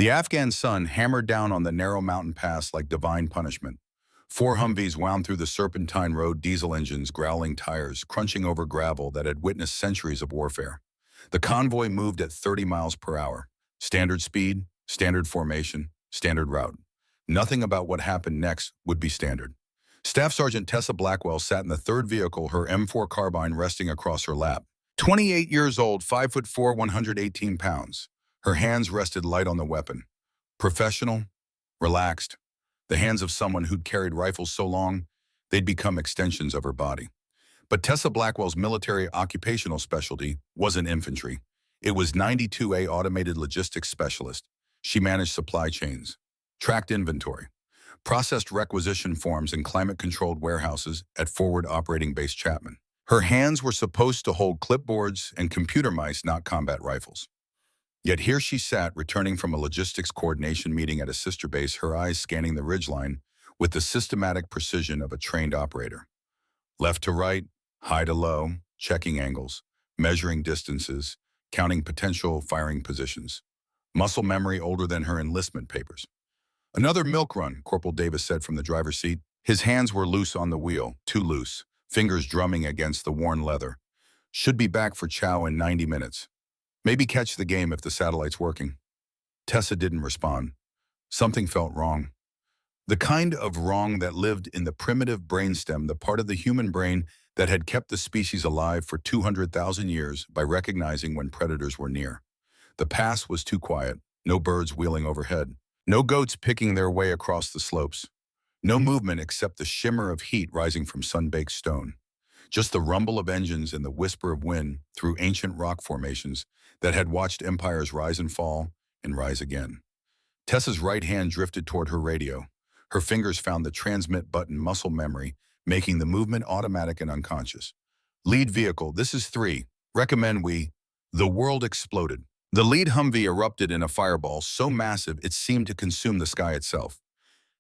The Afghan sun hammered down on the narrow mountain pass like divine punishment. Four Humvees wound through the serpentine road, diesel engines, growling tires, crunching over gravel that had witnessed centuries of warfare. The convoy moved at 30 miles per hour. Standard speed, standard formation, standard route. Nothing about what happened next would be standard. Staff Sergeant Tessa Blackwell sat in the third vehicle, her M4 carbine resting across her lap. 28 years old, 5'4", 118 pounds. Her hands rested light on the weapon. Professional, relaxed, the hands of someone who'd carried rifles so long, they'd become extensions of her body. But Tessa Blackwell's military occupational specialty wasn't infantry. It was 92A automated logistics specialist. She managed supply chains, tracked inventory, processed requisition forms in climate-controlled warehouses at Forward Operating Base Chapman. Her hands were supposed to hold clipboards and computer mice, not combat rifles. Yet here she sat, returning from a logistics coordination meeting at a sister base, her eyes scanning the ridgeline with the systematic precision of a trained operator. Left to right, high to low, checking angles, measuring distances, counting potential firing positions. Muscle memory older than her enlistment papers. "Another milk run," Corporal Davis said from the driver's seat. His hands were loose on the wheel, too loose, fingers drumming against the worn leather. "Should be back for chow in 90 minutes. Maybe catch the game if the satellite's working." Tessa didn't respond. Something felt wrong. The kind of wrong that lived in the primitive brainstem, the part of the human brain that had kept the species alive for 200,000 years by recognizing when predators were near. The pass was too quiet, no birds wheeling overhead, no goats picking their way across the slopes, no movement except the shimmer of heat rising from sun-baked stone. Just the rumble of engines and the whisper of wind through ancient rock formations that had watched empires rise and fall and rise again. Tessa's right hand drifted toward her radio. Her fingers found the transmit button, muscle memory, making the movement automatic and unconscious. "Lead vehicle, this is 3. Recommend we..." The world exploded. The lead Humvee erupted in a fireball so massive it seemed to consume the sky itself.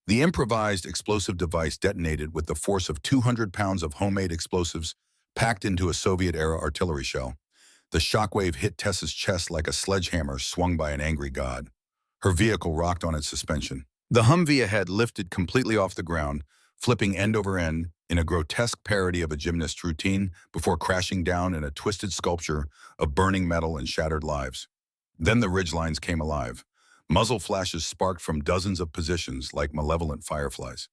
The improvised explosive device detonated with the force of 200 pounds of homemade explosives packed into a Soviet-era artillery shell. The shockwave hit Tessa's chest like a sledgehammer swung by an angry god. Her vehicle rocked on its suspension. The Humvee ahead lifted completely off the ground, flipping end over end in a grotesque parody of a gymnast's routine before crashing down in a twisted sculpture of burning metal and shattered lives. Then the ridgelines came alive. Muzzle flashes sparked from dozens of positions like malevolent fireflies.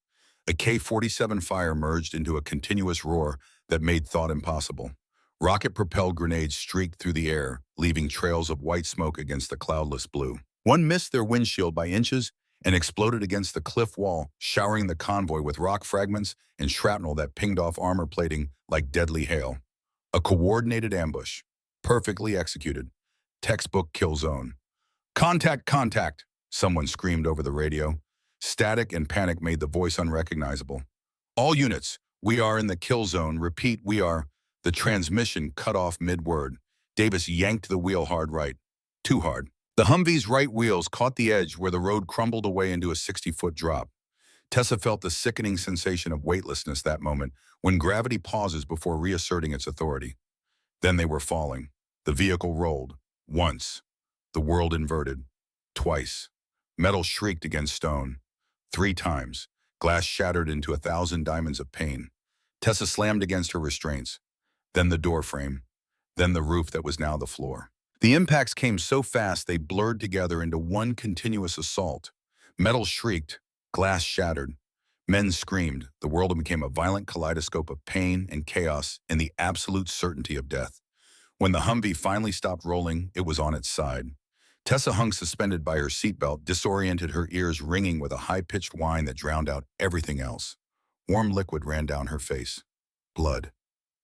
A K-47 fire merged into a continuous roar that made thought impossible. Rocket-propelled grenades streaked through the air, leaving trails of white smoke against the cloudless blue. One missed their windshield by inches and exploded against the cliff wall, showering the convoy with rock fragments and shrapnel that pinged off armor plating like deadly hail. A coordinated ambush, perfectly executed. Textbook kill zone. "Contact, contact," someone screamed over the radio. Static and panic made the voice unrecognizable. "All units, we are in the kill zone. Repeat, we are..." The transmission cut off mid-word. Davis yanked the wheel hard right. Too hard. The Humvee's right wheels caught the edge where the road crumbled away into a 60-foot drop. Tessa felt the sickening sensation of weightlessness that moment, when gravity pauses before reasserting its authority. Then they were falling. The vehicle rolled. Once. The world inverted. Twice. Metal shrieked against stone. 3 times. Glass shattered into 1,000 diamonds of pain. Tessa slammed against her restraints. Then the door frame. Then the roof that was now the floor. The impacts came so fast they blurred together into one continuous assault. Metal shrieked. Glass shattered. Men screamed. The world became a violent kaleidoscope of pain and chaos and the absolute certainty of death. When the Humvee finally stopped rolling, it was on its side. Tessa hung suspended by her seatbelt, disoriented, her ears ringing with a high-pitched whine that drowned out everything else. Warm liquid ran down her face. Blood.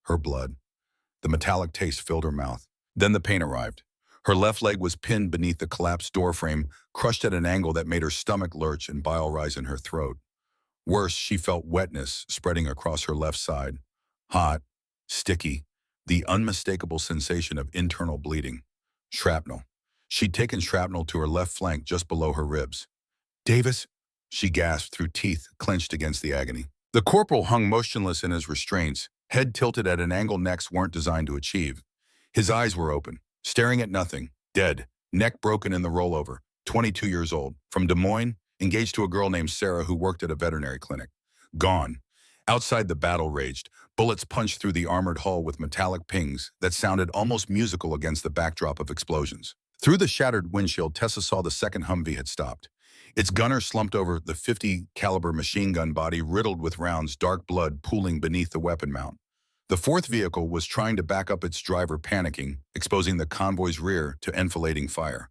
Her blood. The metallic taste filled her mouth. Then the pain arrived. Her left leg was pinned beneath the collapsed doorframe, crushed at an angle that made her stomach lurch and bile rise in her throat. Worse, she felt wetness spreading across her left side. Hot, sticky, the unmistakable sensation of internal bleeding. Shrapnel. She'd taken shrapnel to her left flank just below her ribs. "Davis," she gasped through teeth clenched against the agony. The corporal hung motionless in his restraints, head tilted at an angle necks weren't designed to achieve. His eyes were open, staring at nothing, dead, neck broken in the rollover, 22 years old, from Des Moines, engaged to a girl named Sarah who worked at a veterinary clinic. Gone. Outside, the battle raged. Bullets punched through the armored hull with metallic pings that sounded almost musical against the backdrop of explosions. Through the shattered windshield, Tessa saw the second Humvee had stopped. Its gunner slumped over the 50 caliber machine gun body riddled with rounds, dark blood pooling beneath the weapon mount. The fourth vehicle was trying to back up its driver, panicking, exposing the convoy's rear to enfilading fire.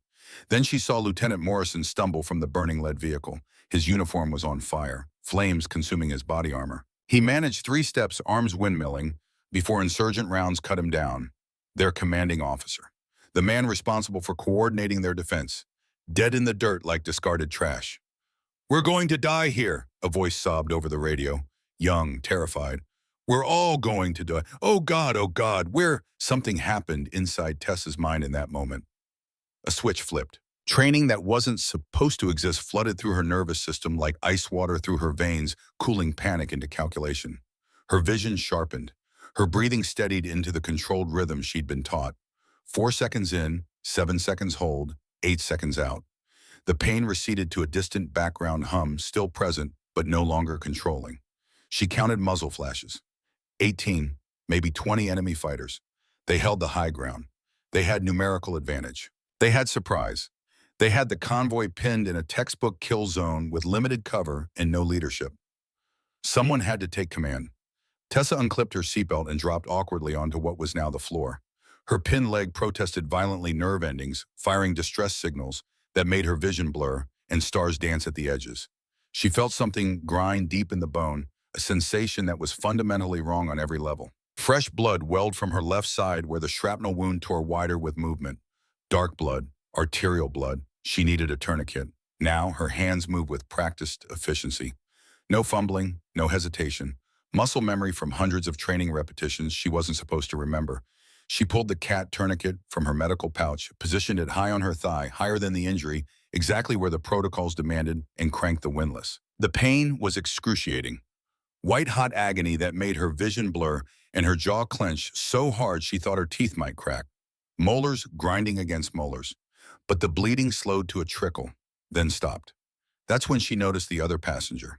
Then she saw Lieutenant Morrison stumble from the burning lead vehicle. His uniform was on fire, flames consuming his body armor. He managed 3 steps, arms windmilling, before insurgent rounds cut him down. Their commanding officer, the man responsible for coordinating their defense, dead in the dirt like discarded trash. "We're going to die here," a voice sobbed over the radio, young, terrified. "We're all going to die. Oh God, we're—" Something happened inside Tessa's mind in that moment. A switch flipped. Training that wasn't supposed to exist flooded through her nervous system like ice water through her veins, cooling panic into calculation. Her vision sharpened. Her breathing steadied into the controlled rhythm she'd been taught. 4 seconds in, 7 seconds hold, 8 seconds out. The pain receded to a distant background hum, still present, but no longer controlling. She counted muzzle flashes. 18, maybe 20 enemy fighters. They held the high ground. They had numerical advantage. They had surprise. They had the convoy pinned in a textbook kill zone with limited cover and no leadership. Someone had to take command. Tessa unclipped her seatbelt and dropped awkwardly onto what was now the floor. Her pinned leg protested violently, nerve endings, firing distress signals that made her vision blur and stars dance at the edges. She felt something grind deep in the bone, a sensation that was fundamentally wrong on every level. Fresh blood welled from her left side where the shrapnel wound tore wider with movement. Dark blood, arterial blood. She needed a tourniquet. Now her hands moved with practiced efficiency. No fumbling, no hesitation. Muscle memory from hundreds of training repetitions she wasn't supposed to remember. She pulled the cat tourniquet from her medical pouch, positioned it high on her thigh, higher than the injury, exactly where the protocols demanded, and cranked the windlass. The pain was excruciating. White-hot agony that made her vision blur and her jaw clench so hard she thought her teeth might crack. Molars grinding against molars. But the bleeding slowed to a trickle, then stopped. That's when she noticed the other passenger.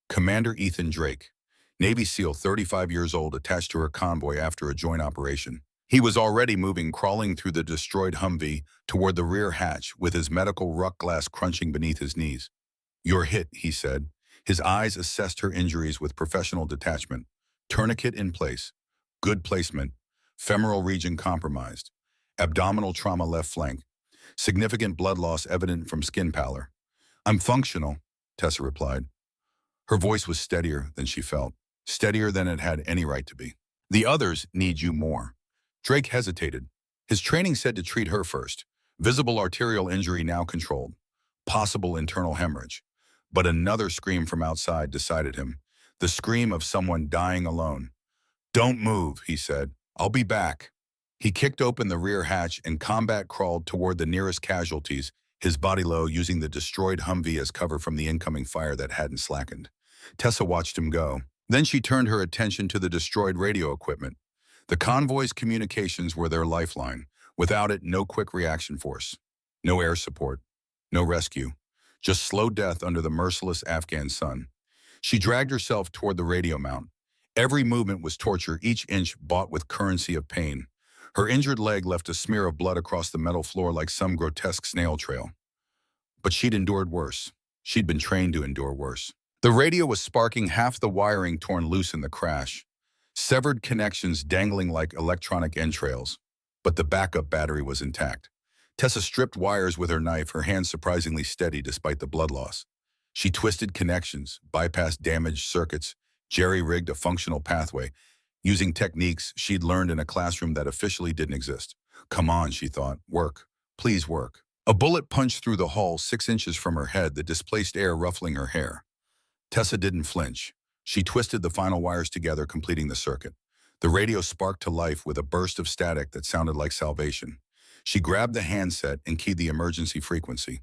Commander Ethan Drake, Navy SEAL, 35 years old, attached to her convoy after a joint operation. He was already moving, crawling through the destroyed Humvee toward the rear hatch with his medical ruck glass crunching beneath his knees. "You're hit," he said. His eyes assessed her injuries with professional detachment. Tourniquet in place. Good placement. Femoral region compromised. Abdominal trauma left flank. Significant blood loss evident from skin pallor. "I'm functional," Tessa replied. Her voice was steadier than she felt, steadier than it had any right to be. "The others need you more." Drake hesitated. His training said to treat her first. Visible arterial injury now controlled. Possible internal hemorrhage. But another scream from outside decided him. The scream of someone dying alone. "Don't move," he said. "I'll be back." He kicked open the rear hatch and combat crawled toward the nearest casualties, his body low, using the destroyed Humvee as cover from the incoming fire that hadn't slackened. Tessa watched him go. Then she turned her attention to the destroyed radio equipment. The convoy's communications were their lifeline. Without it, no quick reaction force. No air support. No rescue. Just slow death under the merciless Afghan sun. She dragged herself toward the radio mount. Every movement was torture, each inch bought with currency of pain. Her injured leg left a smear of blood across the metal floor like some grotesque snail trail. But she'd endured worse. She'd been trained to endure worse. The radio was sparking, half the wiring torn loose in the crash. Severed connections dangling like electronic entrails. But the backup battery was intact. Tessa stripped wires with her knife, her hands surprisingly steady despite the blood loss. She twisted connections, bypassed damaged circuits, jerry-rigged a functional pathway, using techniques she'd learned in a classroom that officially didn't exist. "Come on," she thought. "Work. Please work." A bullet punched through the hull 6 inches from her head, the displaced air ruffling her hair. Tessa didn't flinch. She twisted the final wires together, completing the circuit. The radio sparked to life with a burst of static that sounded like salvation. She grabbed the handset and keyed the emergency frequency.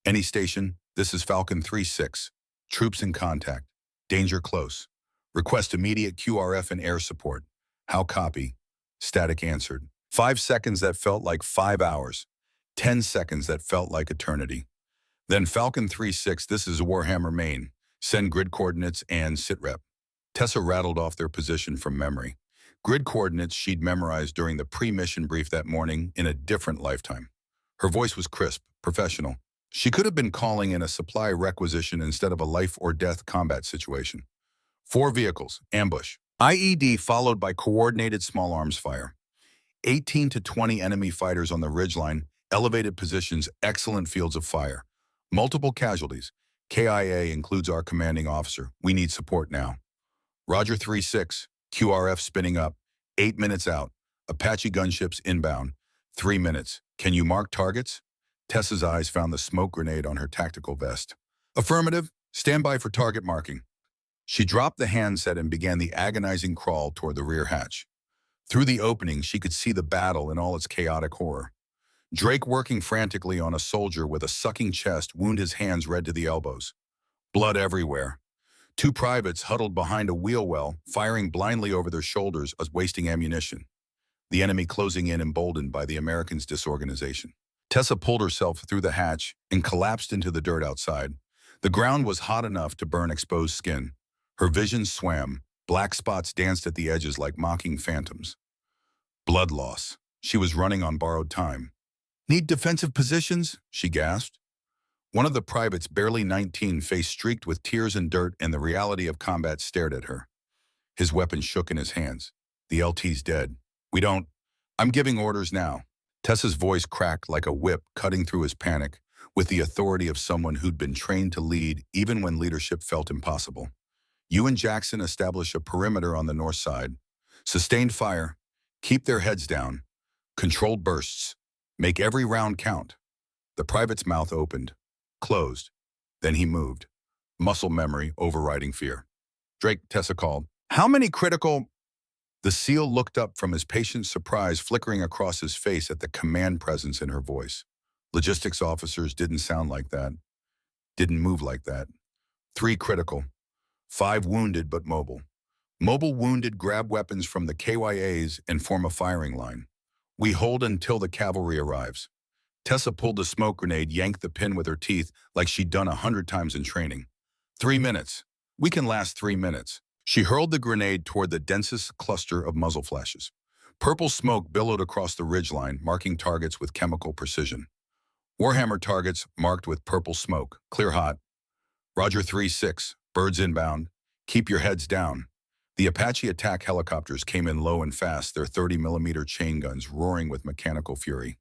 "Any station, this is Falcon 3-6. Troops in contact. Danger close. Request immediate QRF and air support. How copy?" Static answered. 5 seconds that felt like 5 hours. 10 seconds that felt like eternity. Then Falcon 3-6, this is Warhammer main. Send grid coordinates and sitrep. Tessa rattled off their position from memory. Grid coordinates she'd memorized during the pre-mission brief that morning in a different lifetime. Her voice was crisp, professional. She could have been calling in a supply requisition instead of a life-or-death combat situation. 4 vehicles, ambush. IED followed by coordinated small arms fire. 18 to 20 enemy fighters on the ridgeline, elevated positions, excellent fields of fire. Multiple casualties. KIA includes our commanding officer. We need support now. Roger 3-6, QRF spinning up. 8 minutes out. Apache gunships inbound. 3 minutes. Can you mark targets? Tessa's eyes found the smoke grenade on her tactical vest. Affirmative. Stand by for target marking. She dropped the handset and began the agonizing crawl toward the rear hatch. Through the opening, she could see the battle in all its chaotic horror. Drake working frantically on a soldier with a sucking chest, wound his hands red to the elbows. Blood everywhere. 2 privates huddled behind a wheel well, firing blindly over their shoulders as wasting ammunition. The enemy closing in, emboldened by the Americans' disorganization. Tessa pulled herself through the hatch and collapsed into the dirt outside. The ground was hot enough to burn exposed skin. Her vision swam. Black spots danced at the edges like mocking phantoms. Blood loss. She was running on borrowed time. Need defensive positions? She gasped. One of the privates, barely 19, face streaked with tears and dirt, and the reality of combat stared at her. His weapon shook in his hands. The LT's dead. We don't... I'm giving orders now. Tessa's voice cracked like a whip, cutting through his panic, with the authority of someone who'd been trained to lead even when leadership felt impossible. You and Jackson establish a perimeter on the north side. Sustained fire. Keep their heads down. Controlled bursts. Make every round count. The private's mouth opened. Closed. Then he moved. Muscle memory overriding fear. Drake, Tessa called. How many critical... The SEAL looked up from his patient surprise flickering across his face at the command presence in her voice. Logistics officers didn't sound like that. Didn't move like that. 3 critical. 5 wounded but mobile. Mobile wounded grab weapons from the KYAs and form a firing line. We hold until the cavalry arrives. Tessa pulled the smoke grenade, yanked the pin with her teeth like she'd done 100 times in training. 3 minutes. We can last 3 minutes. She hurled the grenade toward the densest cluster of muzzle flashes. Purple smoke billowed across the ridgeline, marking targets with chemical precision. Warhammer targets marked with purple smoke. Clear hot. Roger 3-6. Birds inbound. Keep your heads down. The Apache attack helicopters came in low and fast, their 30mm chain guns roaring with mechanical fury.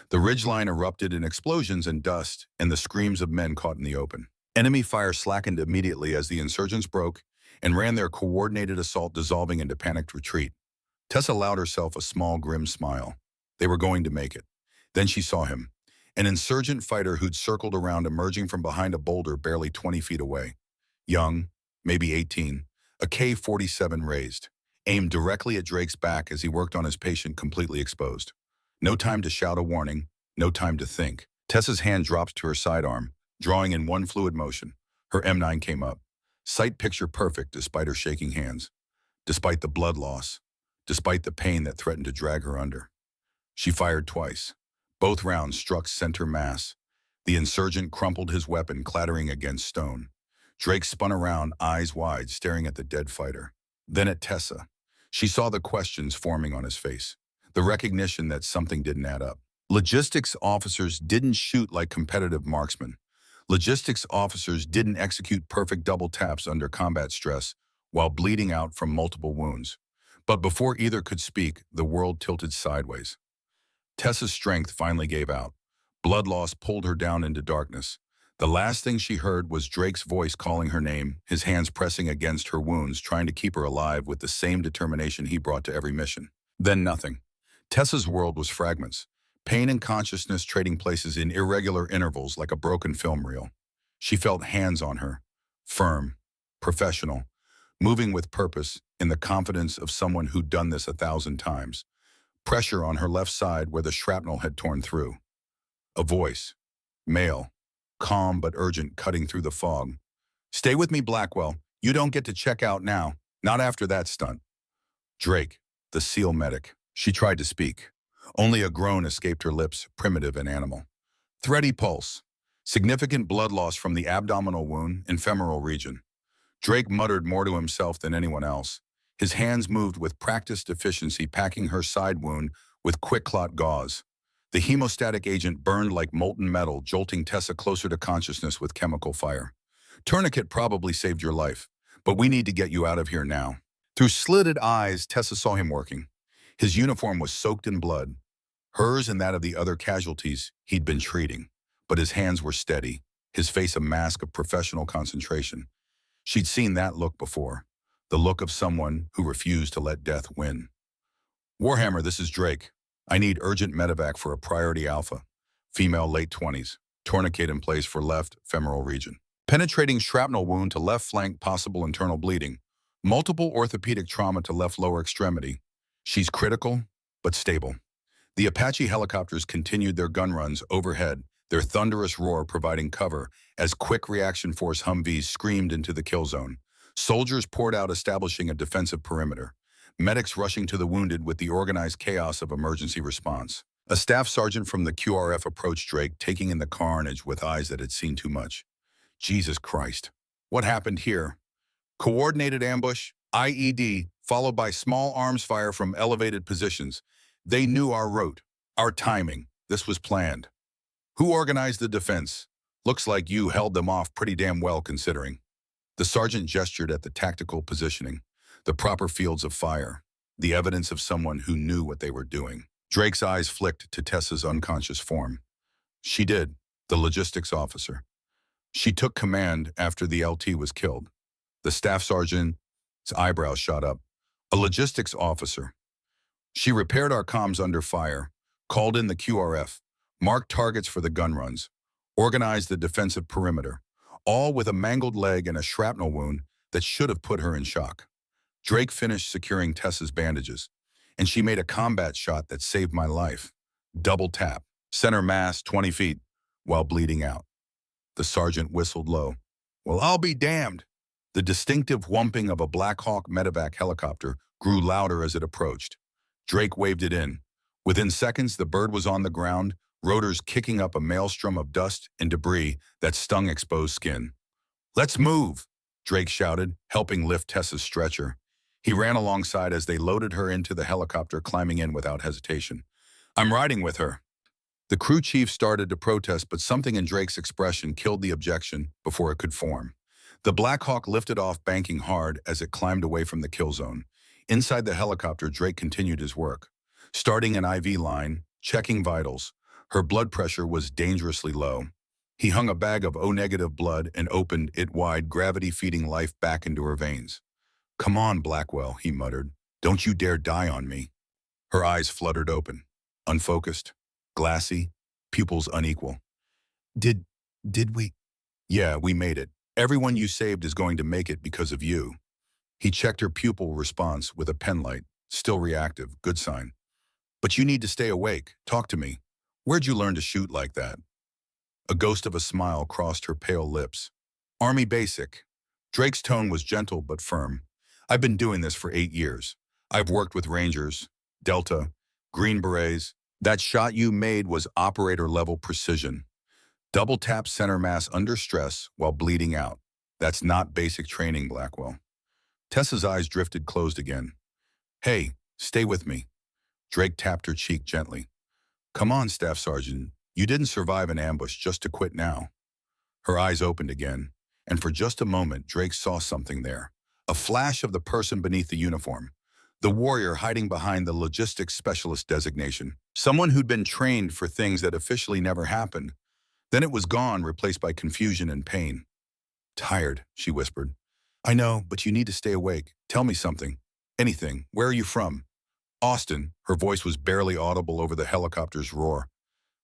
The ridgeline erupted in explosions and dust, and the screams of men caught in the open. Enemy fire slackened immediately as the insurgents broke and ran their coordinated assault, dissolving into panicked retreat. Tessa allowed herself a small, grim smile. They were going to make it. Then she saw him, an insurgent fighter who'd circled around, emerging from behind a boulder barely 20 feet away. Young, maybe 18, a K-47 raised, aimed directly at Drake's back as he worked on his patient completely exposed. No time to shout a warning, no time to think. Tessa's hand dropped to her sidearm, drawing in one fluid motion. Her M9 came up. Sight picture perfect despite her shaking hands, despite the blood loss, despite the pain that threatened to drag her under. She fired twice. Both rounds struck center mass. The insurgent crumpled his weapon, clattering against stone. Drake spun around, eyes wide, staring at the dead fighter. Then at Tessa. She saw the questions forming on his face, the recognition that something didn't add up. Logistics officers didn't shoot like competitive marksmen. Logistics officers didn't execute perfect double taps under combat stress while bleeding out from multiple wounds. But before either could speak, the world tilted sideways. Tessa's strength finally gave out. Blood loss pulled her down into darkness. The last thing she heard was Drake's voice calling her name, his hands pressing against her wounds, trying to keep her alive with the same determination he brought to every mission. Then nothing. Tessa's world was fragments. Pain and consciousness trading places in irregular intervals like a broken film reel. She felt hands on her, firm, professional, moving with purpose in the confidence of someone who'd done this 1,000 times. Pressure on her left side where the shrapnel had torn through. A voice, male, calm but urgent, cutting through the fog. Stay with me, Blackwell. You don't get to check out now, not after that stunt. Drake, the SEAL medic. She tried to speak. Only a groan escaped her lips, primitive and animal. Thready pulse. Significant blood loss from the abdominal wound and femoral region. Drake muttered more to himself than anyone else. His hands moved with practiced efficiency, packing her side wound with quick clot gauze. The hemostatic agent burned like molten metal, jolting Tessa closer to consciousness with chemical fire. Tourniquet probably saved your life, but we need to get you out of here now. Through slitted eyes, Tessa saw him working. His uniform was soaked in blood, hers and that of the other casualties he'd been treating. But his hands were steady, his face a mask of professional concentration. She'd seen that look before, the look of someone who refused to let death win. Warhammer, this is Drake. I need urgent medevac for a priority alpha. Female late 20s. Tourniquet in place for left femoral region. Penetrating shrapnel wound to left flank, possible internal bleeding. Multiple orthopedic trauma to left lower extremity. She's critical, but stable. The Apache helicopters continued their gun runs overhead, their thunderous roar providing cover as quick reaction force Humvees screamed into the kill zone. Soldiers poured out, establishing a defensive perimeter. Medics rushing to the wounded with the organized chaos of emergency response. A staff sergeant from the QRF approached Drake, taking in the carnage with eyes that had seen too much. Jesus Christ. What happened here? Coordinated ambush, IED, followed by small arms fire from elevated positions. They knew our route, our timing. This was planned. Who organized the defense? Looks like you held them off pretty damn well considering. The sergeant gestured at the tactical positioning, the proper fields of fire, the evidence of someone who knew what they were doing. Drake's eyes flicked to Tessa's unconscious form. She did, the logistics officer. She took command after the LT was killed. The staff sergeant's eyebrows shot up. A logistics officer. She repaired our comms under fire, called in the QRF, marked targets for the gun runs, organized the defensive perimeter, all with a mangled leg and a shrapnel wound that should have put her in shock. Drake finished securing Tessa's bandages, and she made a combat shot that saved my life. Double tap, center mass 20 feet, while bleeding out. The sergeant whistled low. Well, I'll be damned. The distinctive whumping of a Black Hawk medevac helicopter grew louder as it approached. Drake waved it in. Within seconds, the bird was on the ground, rotors kicking up a maelstrom of dust and debris that stung exposed skin. Let's move, Drake shouted, helping lift Tessa's stretcher. He ran alongside as they loaded her into the helicopter, climbing in without hesitation. I'm riding with her. The crew chief started to protest, but something in Drake's expression killed the objection before it could form. The Black Hawk lifted off, banking hard as it climbed away from the kill zone. Inside the helicopter, Drake continued his work. Starting an IV line, checking vitals. Her blood pressure was dangerously low. He hung a bag of O-negative blood and opened it wide, gravity feeding life back into her veins. Come on, Blackwell, he muttered. Don't you dare die on me. Her eyes fluttered open, unfocused, glassy, pupils unequal. Did we? Yeah, we made it. Everyone you saved is going to make it because of you. He checked her pupil response with a penlight, still reactive, good sign. But you need to stay awake. Talk to me. Where'd you learn to shoot like that? A ghost of a smile crossed her pale lips. Army basic. Drake's tone was gentle but firm. I've been doing this for 8 years. I've worked with Rangers, Delta, Green Berets. That shot you made was operator-level precision. Double tap center mass under stress while bleeding out. That's not basic training, Blackwell. Tessa's eyes drifted closed again. Hey, stay with me. Drake tapped her cheek gently. Come on, Staff Sergeant. You didn't survive an ambush just to quit now. Her eyes opened again, and for just a moment, Drake saw something there. A flash of the person beneath the uniform. The warrior hiding behind the logistics specialist designation. Someone who'd been trained for things that officially never happened. Then it was gone, replaced by confusion and pain. Tired, she whispered. I know, but you need to stay awake. Tell me something. Anything. Where are you from? Austin. Her voice was barely audible over the helicopter's roar.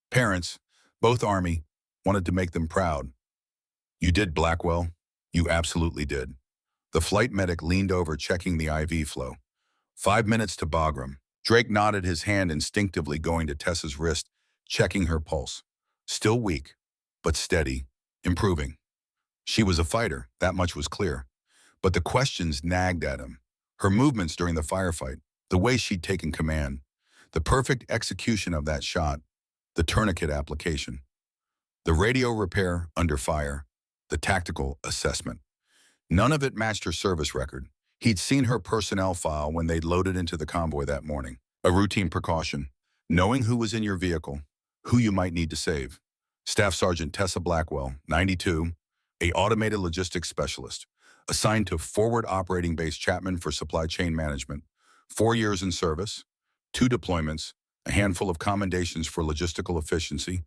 Parents, both Army, wanted to make them proud. You did, Blackwell. You absolutely did. The flight medic leaned over, checking the IV flow. 5 minutes to Bagram. Drake nodded, his hand instinctively going to Tessa's wrist, checking her pulse. Still weak, but steady, improving. She was a fighter, that much was clear. But the questions nagged at him. Her movements during the firefight, the way she'd taken command, the perfect execution of that shot, the tourniquet application. The radio repair under fire, the tactical assessment. None of it matched her service record. He'd seen her personnel file when they'd loaded into the convoy that morning. A routine precaution. Knowing who was in your vehicle, who you might need to save. Staff Sergeant Tessa Blackwell, 92, a automated logistics specialist, assigned to Forward Operating Base Chapman for supply chain management. 4 years in service, 2 deployments, a handful of commendations for logistical efficiency,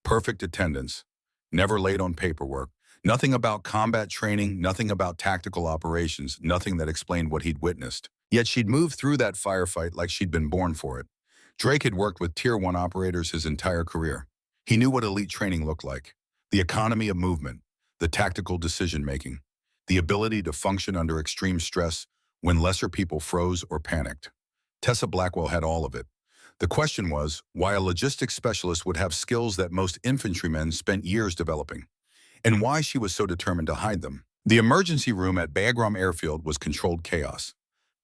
perfect attendance, never late on paperwork, nothing about combat training, nothing about tactical operations, nothing that explained what he'd witnessed. Yet she'd moved through that firefight like she'd been born for it. Drake had worked with Tier 1 operators his entire career. He knew what elite training looked like, the economy of movement, the tactical decision-making, the ability to function under extreme stress when lesser people froze or panicked. Tessa Blackwell had all of it. The question was why a logistics specialist would have skills that most infantrymen spent years developing, and why she was so determined to hide them. The emergency room at Bagram Airfield was controlled chaos.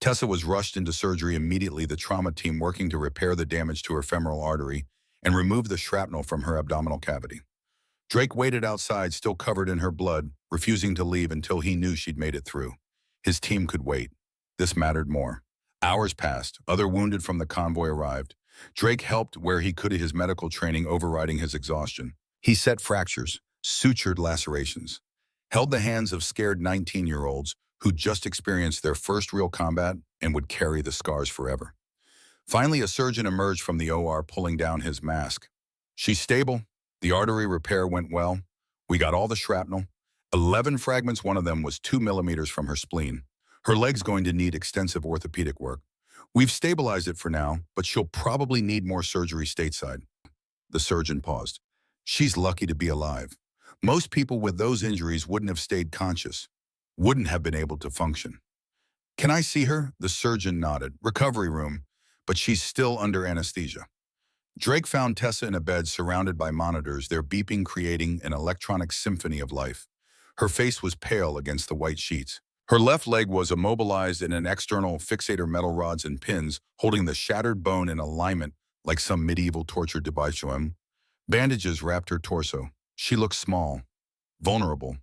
Tessa was rushed into surgery immediately, the trauma team working to repair the damage to her femoral artery and remove the shrapnel from her abdominal cavity. Drake waited outside, still covered in her blood, refusing to leave until he knew she'd made it through. His team could wait. This mattered more. Hours passed. Other wounded from the convoy arrived. Drake helped where he could, his medical training overriding his exhaustion. He set fractures, sutured lacerations, held the hands of scared 19-year-olds who'd just experienced their first real combat and would carry the scars forever. Finally, a surgeon emerged from the OR pulling down his mask. "She's stable. The artery repair went well. We got all the shrapnel. 11 fragments, one of them was 2 millimeters from her spleen. Her leg's going to need extensive orthopedic work. We've stabilized it for now, but she'll probably need more surgery stateside." The surgeon paused. "She's lucky to be alive. Most people with those injuries wouldn't have stayed conscious, wouldn't have been able to function." "Can I see her?" The surgeon nodded. "Recovery room, but she's still under anesthesia." Drake found Tessa in a bed surrounded by monitors, their beeping creating an electronic symphony of life. Her face was pale against the white sheets. Her left leg was immobilized in an external fixator, metal rods and pins, holding the shattered bone in alignment like some medieval torture device. Bandages wrapped her torso. She looked small, vulnerable,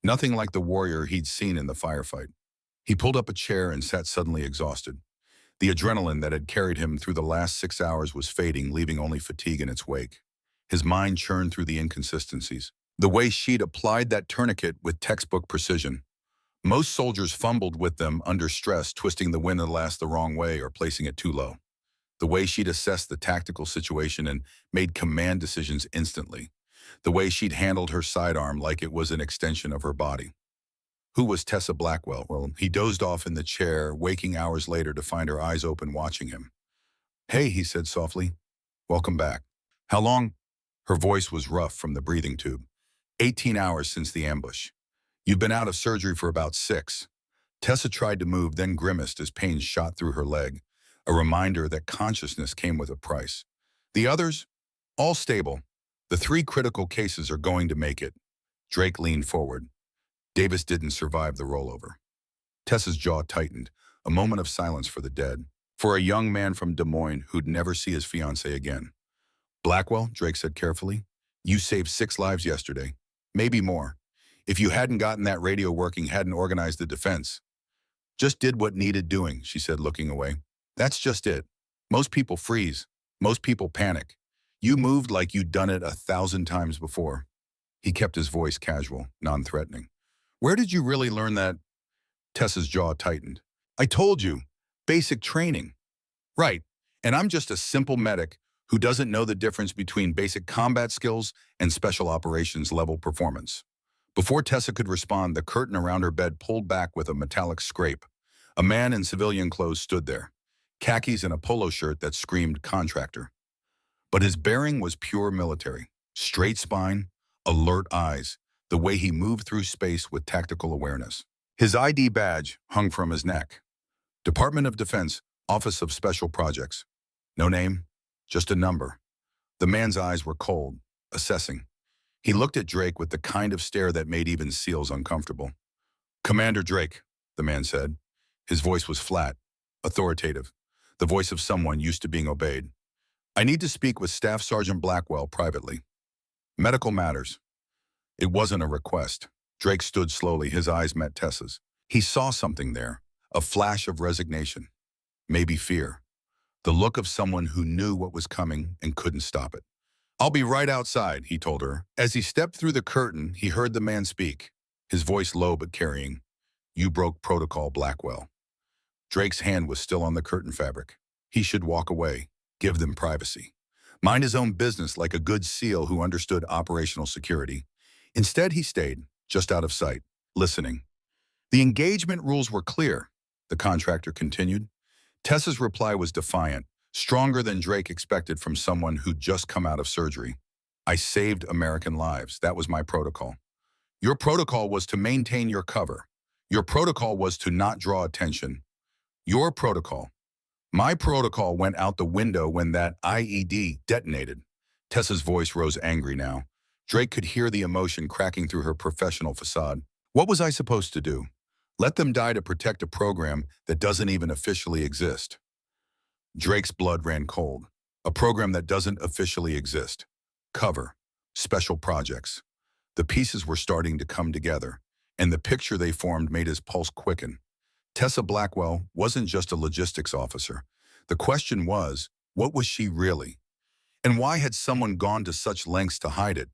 nothing like the warrior he'd seen in the firefight. He pulled up a chair and sat suddenly exhausted. The adrenaline that had carried him through the last 6 hours was fading, leaving only fatigue in its wake. His mind churned through the inconsistencies. The way she'd applied that tourniquet with textbook precision. Most soldiers fumbled with them under stress, twisting the windlass the wrong way or placing it too low. The way she'd assessed the tactical situation and made command decisions instantly. The way she'd handled her sidearm like it was an extension of her body. Who was Tessa Blackwell? Well, he dozed off in the chair, waking hours later to find her eyes open watching him. "Hey," he said softly. "Welcome back." "How long?" Her voice was rough from the breathing tube. 18 hours since the ambush. "You've been out of surgery for about 6. Tessa tried to move, then grimaced as pain shot through her leg, a reminder that consciousness came with a price. "The others? All stable. The 3 critical cases are going to make it." Drake leaned forward. Davis didn't survive the rollover. Tessa's jaw tightened, a moment of silence for the dead, for a young man from Des Moines who'd never see his fiancée again. "Blackwell," Drake said carefully, "you saved 6 lives yesterday. Maybe more. If you hadn't gotten that radio working, hadn't organized the defense." "Just did what needed doing," she said, looking away. "That's just it. Most people freeze. Most people panic. You moved like you'd done it 1,000 times before." He kept his voice casual, non-threatening. "Where did you really learn that?" Tessa's jaw tightened. "I told you. Basic training." "Right. And I'm just a simple medic who doesn't know the difference between basic combat skills and special operations level performance." Before Tessa could respond, the curtain around her bed pulled back with a metallic scrape. A man in civilian clothes stood there, khakis and a polo shirt that screamed contractor. But his bearing was pure military. Straight spine, alert eyes, the way he moved through space with tactical awareness. His ID badge hung from his neck. Department of Defense, Office of Special Projects. No name, just a number. The man's eyes were cold, assessing. He looked at Drake with the kind of stare that made even SEALs uncomfortable. "Commander Drake," the man said. His voice was flat, authoritative, the voice of someone used to being obeyed. "I need to speak with Staff Sergeant Blackwell privately." Medical matters. It wasn't a request. Drake stood slowly, his eyes met Tessa's. He saw something there, a flash of resignation, maybe fear, the look of someone who knew what was coming and couldn't stop it. "I'll be right outside," he told her. As he stepped through the curtain, he heard the man speak, his voice low but carrying. "You broke protocol, Blackwell." Drake's hand was still on the curtain fabric. He should walk away, give them privacy. Mind his own business like a good SEAL who understood operational security. Instead, he stayed, just out of sight, listening. The engagement rules were clear, the contractor continued. Tessa's reply was defiant, stronger than Drake expected from someone who'd just come out of surgery. "I saved American lives. That was my protocol. Your protocol was to maintain your cover. Your protocol was to not draw attention. Your protocol. My protocol went out the window when that IED detonated." Tessa's voice rose angry now. Drake could hear the emotion cracking through her professional facade. "What was I supposed to do? Let them die to protect a program that doesn't even officially exist?" Drake's blood ran cold. A program that doesn't officially exist. Cover. Special projects. The pieces were starting to come together, and the picture they formed made his pulse quicken. Tessa Blackwell wasn't just a logistics officer. The question was, what was she really? And why had someone gone to such lengths to hide it?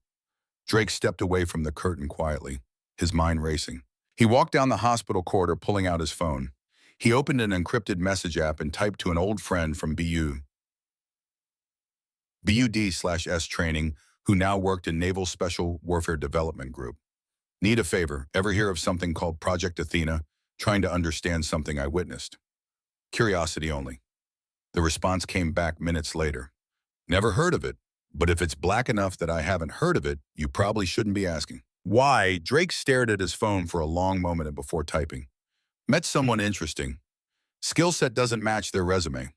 Drake stepped away from the curtain quietly, his mind racing. He walked down the hospital corridor, pulling out his phone. He opened an encrypted message app and typed to an old friend from BUD/S training, who now worked in Naval Special Warfare Development Group. "Need a favor. Ever hear of something called Project Athena? Trying to understand something I witnessed. Curiosity only." The response came back minutes later. "Never heard of it, but if it's black enough that I haven't heard of it, you probably shouldn't be asking." "Why?" Drake stared at his phone for a long moment before typing. "Met someone interesting. Skill set doesn't match their resume.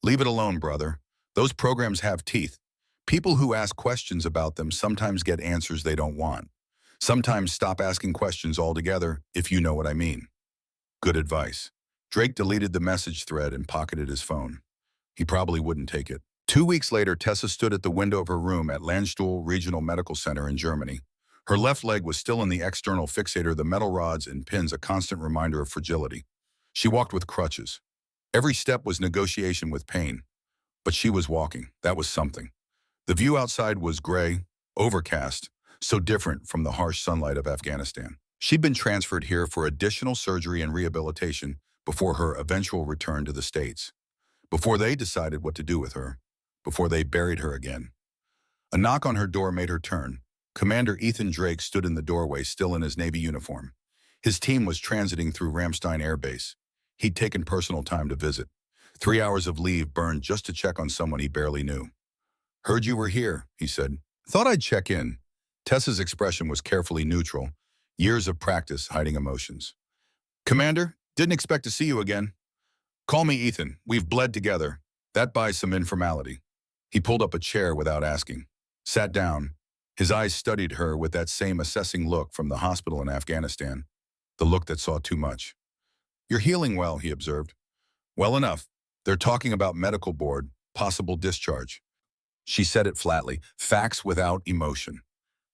Leave it alone, brother. Those programs have teeth. People who ask questions about them sometimes get answers they don't want. Sometimes stop asking questions altogether, if you know what I mean." Good advice. Drake deleted the message thread and pocketed his phone. He probably wouldn't take it. 2 weeks later, Tessa stood at the window of her room at Landstuhl Regional Medical Center in Germany. Her left leg was still in the external fixator, the metal rods and pins a constant reminder of fragility. She walked with crutches. Every step was negotiation with pain. But she was walking. That was something. The view outside was gray, overcast, so different from the harsh sunlight of Afghanistan. She'd been transferred here for additional surgery and rehabilitation before her eventual return to the States. Before they decided what to do with her. Before they buried her again. A knock on her door made her turn. Commander Ethan Drake stood in the doorway, still in his Navy uniform. His team was transiting through Ramstein Air Base. He'd taken personal time to visit. 3 hours of leave burned just to check on someone he barely knew. "Heard you were here," he said. "Thought I'd check in." Tessa's expression was carefully neutral. Years of practice hiding emotions. "Commander, didn't expect to see you again." "Call me Ethan. We've bled together. That buys some informality." He pulled up a chair without asking. Sat down. His eyes studied her with that same assessing look from the hospital in Afghanistan. The look that saw too much. "You're healing well," he observed. "Well enough. They're talking about medical board, possible discharge." She said it flatly. Facts without emotion.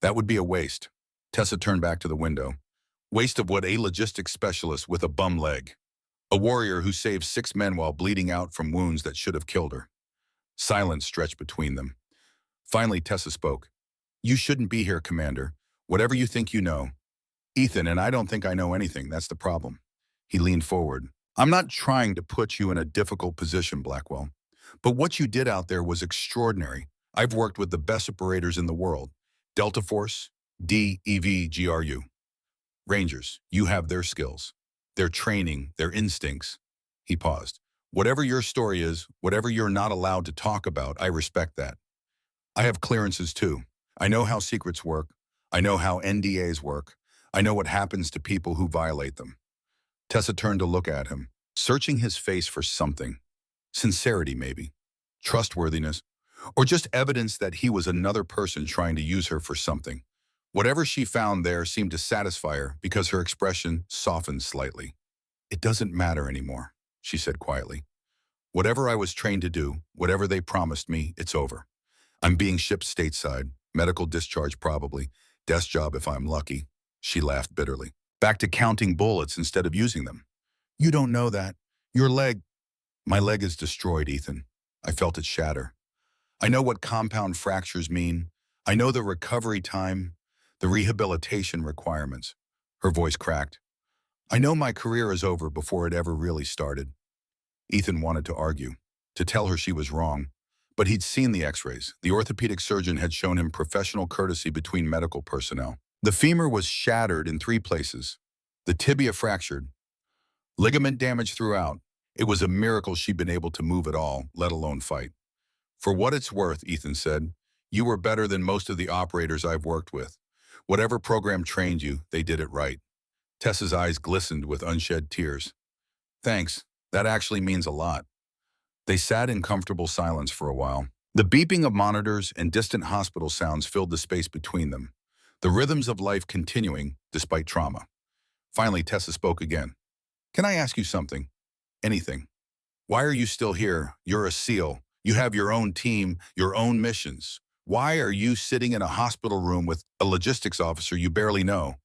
That would be a waste. Tessa turned back to the window. Waste of what? A logistics specialist with a bum leg. A warrior who saved 6 men while bleeding out from wounds that should have killed her. Silence stretched between them. Finally, Tessa spoke. "You shouldn't be here, Commander. Whatever you think you know." "Ethan, and I don't think I know anything. That's the problem." He leaned forward. "I'm not trying to put you in a difficult position, Blackwell. But what you did out there was extraordinary. I've worked with the best operators in the world. Delta Force, DEVGRU. Rangers, you have their skills, their training, their instincts." He paused. "Whatever your story is, whatever you're not allowed to talk about, I respect that. I have clearances too. I know how secrets work. I know how NDAs work. I know what happens to people who violate them." Tessa turned to look at him, searching his face for something. Sincerity, maybe. Trustworthiness. Or just evidence that he was another person trying to use her for something. Whatever she found there seemed to satisfy her because her expression softened slightly. "It doesn't matter anymore," she said quietly. "Whatever I was trained to do, whatever they promised me, it's over. I'm being shipped stateside. Medical discharge probably. Desk job if I'm lucky. She laughed bitterly. Back to counting bullets instead of using them. You don't know that. Your leg. My leg is destroyed, Ethan. I felt it shatter. I know what compound fractures mean. I know the recovery time, the rehabilitation requirements. Her voice cracked. I know my career is over before it ever really started. Ethan wanted to argue, to tell her she was wrong. But he'd seen the x-rays. The orthopedic surgeon had shown him professional courtesy between medical personnel. The femur was shattered in 3 places. The tibia fractured. Ligament damage throughout. It was a miracle she'd been able to move at all, let alone fight. For what it's worth, Ethan said, you were better than most of the operators I've worked with. Whatever program trained you, they did it right. Tessa's eyes glistened with unshed tears. Thanks. That actually means a lot. They sat in comfortable silence for a while. The beeping of monitors and distant hospital sounds filled the space between them, the rhythms of life continuing despite trauma. Finally, Tessa spoke again. Can I ask you something? Anything. Why are you still here? You're a SEAL. You have your own team, your own missions. Why are you sitting in a hospital room with a logistics officer you barely know?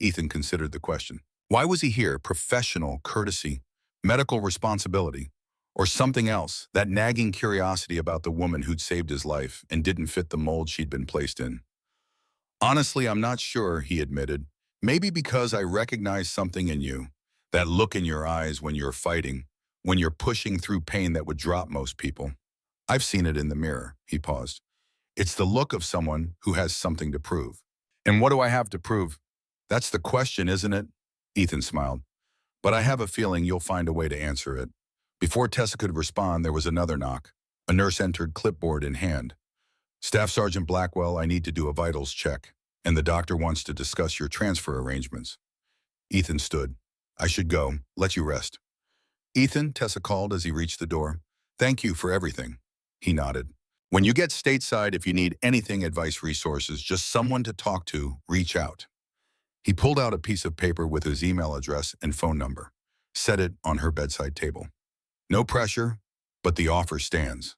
Ethan considered the question. Why was he here? Professional courtesy, medical responsibility, or something else? That nagging curiosity about the woman who'd saved his life and didn't fit the mold she'd been placed in. Honestly, I'm not sure, he admitted. Maybe because I recognize something in you. That look in your eyes when you're fighting, when you're pushing through pain that would drop most people. I've seen it in the mirror, he paused. It's the look of someone who has something to prove. And what do I have to prove? That's the question, isn't it? Ethan smiled. But I have a feeling you'll find a way to answer it. Before Tessa could respond, there was another knock. A nurse entered, clipboard in hand. Staff Sergeant Blackwell, I need to do a vitals check, and the doctor wants to discuss your transfer arrangements. Ethan stood. I should go. Let you rest. Ethan, Tessa called as he reached the door. Thank you for everything. He nodded. When you get stateside, if you need anything, advice, resources, just someone to talk to, reach out. He pulled out a piece of paper with his email address and phone number, set it on her bedside table. No pressure, but the offer stands.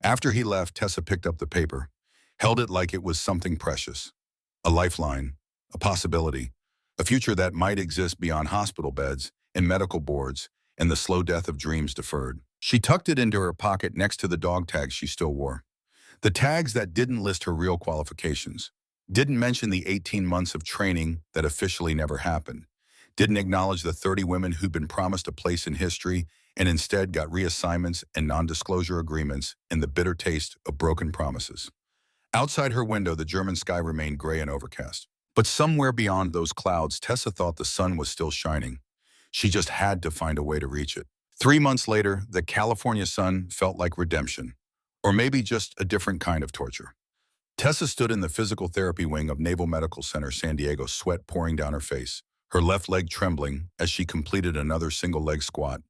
After he left, Tessa picked up the paper, held it like it was something precious. A lifeline, a possibility, a future that might exist beyond hospital beds and medical boards and the slow death of dreams deferred. She tucked it into her pocket next to the dog tags she still wore. The tags that didn't list her real qualifications, didn't mention the 18 months of training that officially never happened, didn't acknowledge the 30 women who'd been promised a place in history and instead got reassignments and non-disclosure agreements and the bitter taste of broken promises. Outside her window, the German sky remained gray and overcast. But somewhere beyond those clouds, Tessa thought the sun was still shining. She just had to find a way to reach it. 3 months later, the California sun felt like redemption, or maybe just a different kind of torture. Tessa stood in the physical therapy wing of Naval Medical Center, San Diego, sweat pouring down her face, her left leg trembling as she completed another single-leg squat.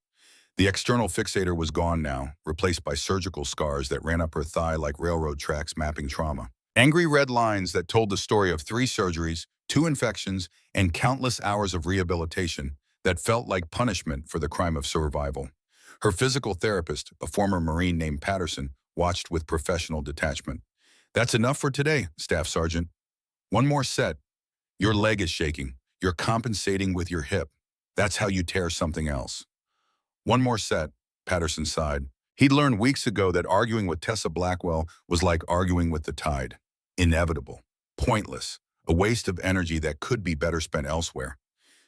The external fixator was gone now, replaced by surgical scars that ran up her thigh like railroad tracks mapping trauma. Angry red lines that told the story of 3 surgeries, 2 infections, and countless hours of rehabilitation that felt like punishment for the crime of survival. Her physical therapist, a former Marine named Patterson, watched with professional detachment. That's enough for today, Staff Sergeant. One more set. Your leg is shaking. You're compensating with your hip. That's how you tear something else. One more set, Patterson sighed. He'd learned weeks ago that arguing with Tessa Blackwell was like arguing with the tide. Inevitable, pointless, a waste of energy that could be better spent elsewhere.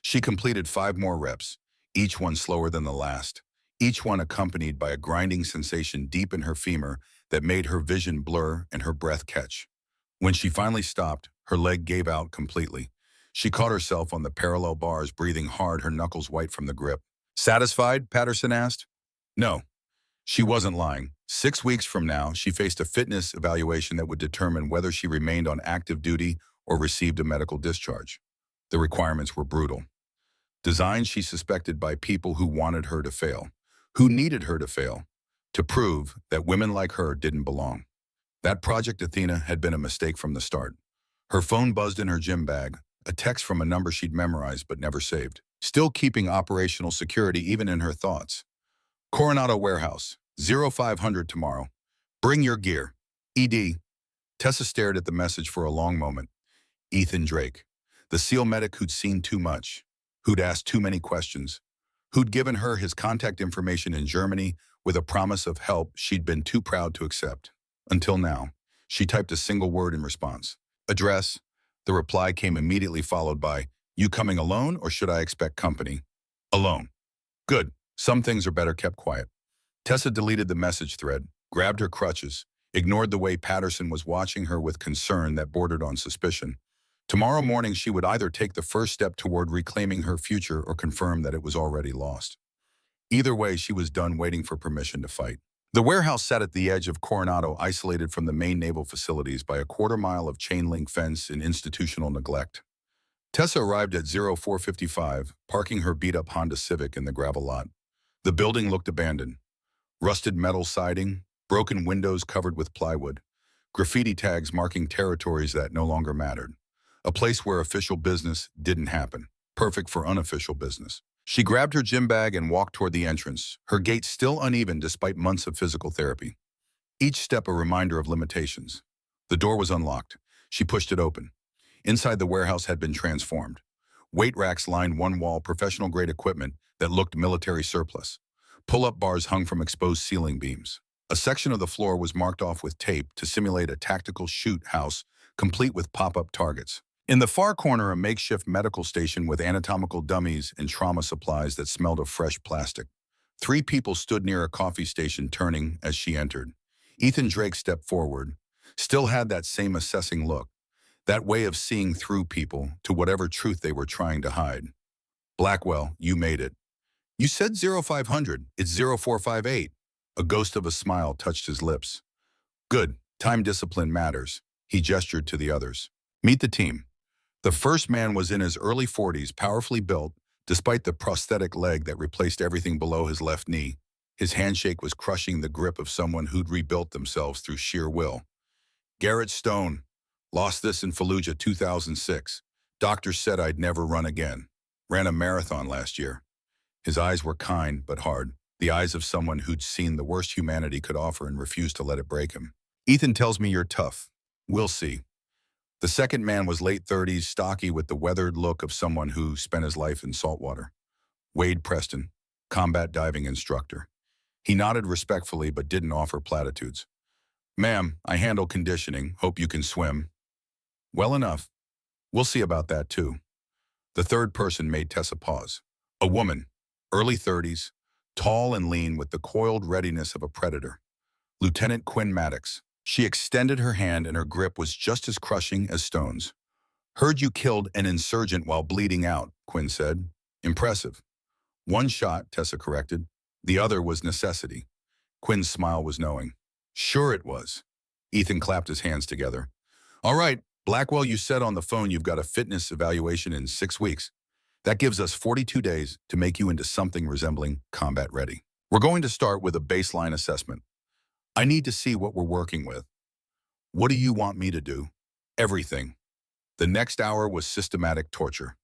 She completed 5 more reps, each one slower than the last, each one accompanied by a grinding sensation deep in her femur that made her vision blur and her breath catch. When she finally stopped, her leg gave out completely. She caught herself on the parallel bars, breathing hard, her knuckles white from the grip. Satisfied? Patterson asked. No. She wasn't lying. 6 weeks from now, she faced a fitness evaluation that would determine whether she remained on active duty or received a medical discharge. The requirements were brutal. Designed, she suspected, by people who wanted her to fail, who needed her to fail, to prove that women like her didn't belong. That Project Athena had been a mistake from the start. Her phone buzzed in her gym bag, a text from a number she'd memorized but never saved, still keeping operational security even in her thoughts. Coronado Warehouse, 0500 tomorrow. Bring your gear. ED. Tessa stared at the message for a long moment. Ethan Drake, the SEAL medic who'd seen too much, who'd asked too many questions, who'd given her his contact information in Germany with a promise of help she'd been too proud to accept. Until now, she typed a single word in response. Address. The reply came immediately followed by, "You coming alone or should I expect company?" Alone. Good. Some things are better kept quiet. Tessa deleted the message thread, grabbed her crutches, ignored the way Patterson was watching her with concern that bordered on suspicion. Tomorrow morning, she would either take the first step toward reclaiming her future or confirm that it was already lost. Either way, she was done waiting for permission to fight. The warehouse sat at the edge of Coronado, isolated from the main naval facilities by a quarter-mile of chain-link fence and institutional neglect. Tessa arrived at 0455, parking her beat-up Honda Civic in the gravel lot. The building looked abandoned. Rusted metal siding, broken windows covered with plywood, graffiti tags marking territories that no longer mattered. A place where official business didn't happen, perfect for unofficial business. She grabbed her gym bag and walked toward the entrance, her gait still uneven despite months of physical therapy. Each step a reminder of limitations. The door was unlocked. She pushed it open. Inside, the warehouse had been transformed. Weight racks lined one wall, professional-grade equipment that looked military surplus. Pull-up bars hung from exposed ceiling beams. A section of the floor was marked off with tape to simulate a tactical shoot house, complete with pop-up targets. In the far corner, a makeshift medical station with anatomical dummies and trauma supplies that smelled of fresh plastic. 3 people stood near a coffee station, turning as she entered. Ethan Drake stepped forward, still had that same assessing look, that way of seeing through people to whatever truth they were trying to hide. "Blackwell, you made it." "You said 0500, it's 0458. A ghost of a smile touched his lips. "Good, time discipline matters." He gestured to the others. "Meet the team." The first man was in his early 40s, powerfully built, despite the prosthetic leg that replaced everything below his left knee. His handshake was crushing the grip of someone who'd rebuilt themselves through sheer will. "Garrett Stone. Lost this in Fallujah 2006. Doctors said I'd never run again. Ran a marathon last year." His eyes were kind but hard, the eyes of someone who'd seen the worst humanity could offer and refused to let it break him. "Ethan tells me you're tough. We'll see." The second man was late 30s, stocky with the weathered look of someone who spent his life in saltwater. Wade Preston, combat diving instructor. He nodded respectfully but didn't offer platitudes. "Ma'am, I handle conditioning. Hope you can swim." "Well enough. We'll see about that too." The third person made Tessa pause. A woman, early 30s, tall and lean with the coiled readiness of a predator. Lieutenant Quinn Maddox. She extended her hand and her grip was just as crushing as Stone's. "Heard you killed an insurgent while bleeding out," Quinn said. "Impressive." "One shot," Tessa corrected. "The other was necessity." Quinn's smile was knowing. "Sure it was." Ethan clapped his hands together. "All right, Blackwell, you said on the phone you've got a fitness evaluation in 6 weeks. That gives us 42 days to make you into something resembling combat ready. We're going to start with a baseline assessment. I need to see what we're working with." "What do you want me to do?" "Everything." The next hour was systematic torture.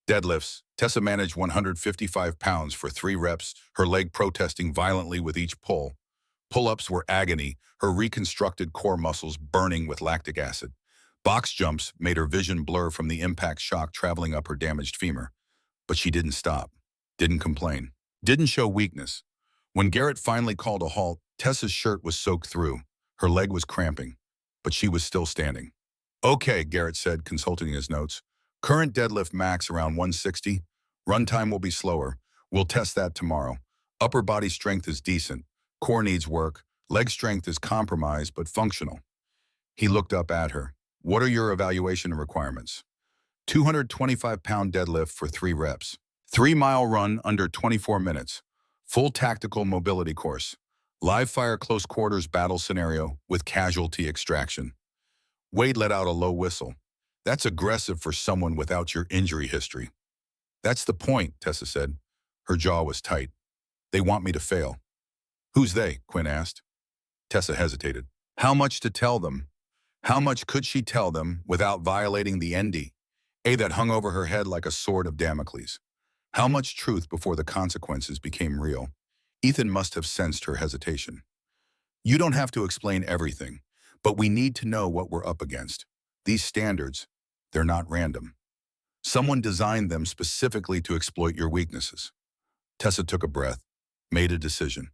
Deadlifts. Tessa managed 155 pounds for 3 reps, her leg protesting violently with each pull. Pull-ups were agony, her reconstructed core muscles burning with lactic acid. Box jumps made her vision blur from the impact shock traveling up her damaged femur. But she didn't stop, didn't complain, didn't show weakness. When Garrett finally called a halt, Tessa's shirt was soaked through. Her leg was cramping, but she was still standing. "Okay," Garrett said, consulting his notes. "Current deadlift max around 160. Runtime will be slower. We'll test that tomorrow. Upper body strength is decent. Core needs work. Leg strength is compromised but functional." He looked up at her. "What are your evaluation requirements?" 225-pound deadlift for 3 reps. 3-mile run under 24 minutes. Full tactical mobility course. Live fire close quarters battle scenario with casualty extraction. Wade let out a low whistle. "That's aggressive for someone without your injury history." "That's the point," Tessa said. Her jaw was tight. "They want me to fail." "Who's they?" Quinn asked. Tessa hesitated. How much to tell them? How much could she tell them without violating the NDA that hung over her head like a sword of Damocles? How much truth before the consequences became real? Ethan must have sensed her hesitation. "You don't have to explain everything, But we need to know what we're up against. These standards, they're not random. Someone designed them specifically to exploit your weaknesses. Tessa took a breath, made a decision.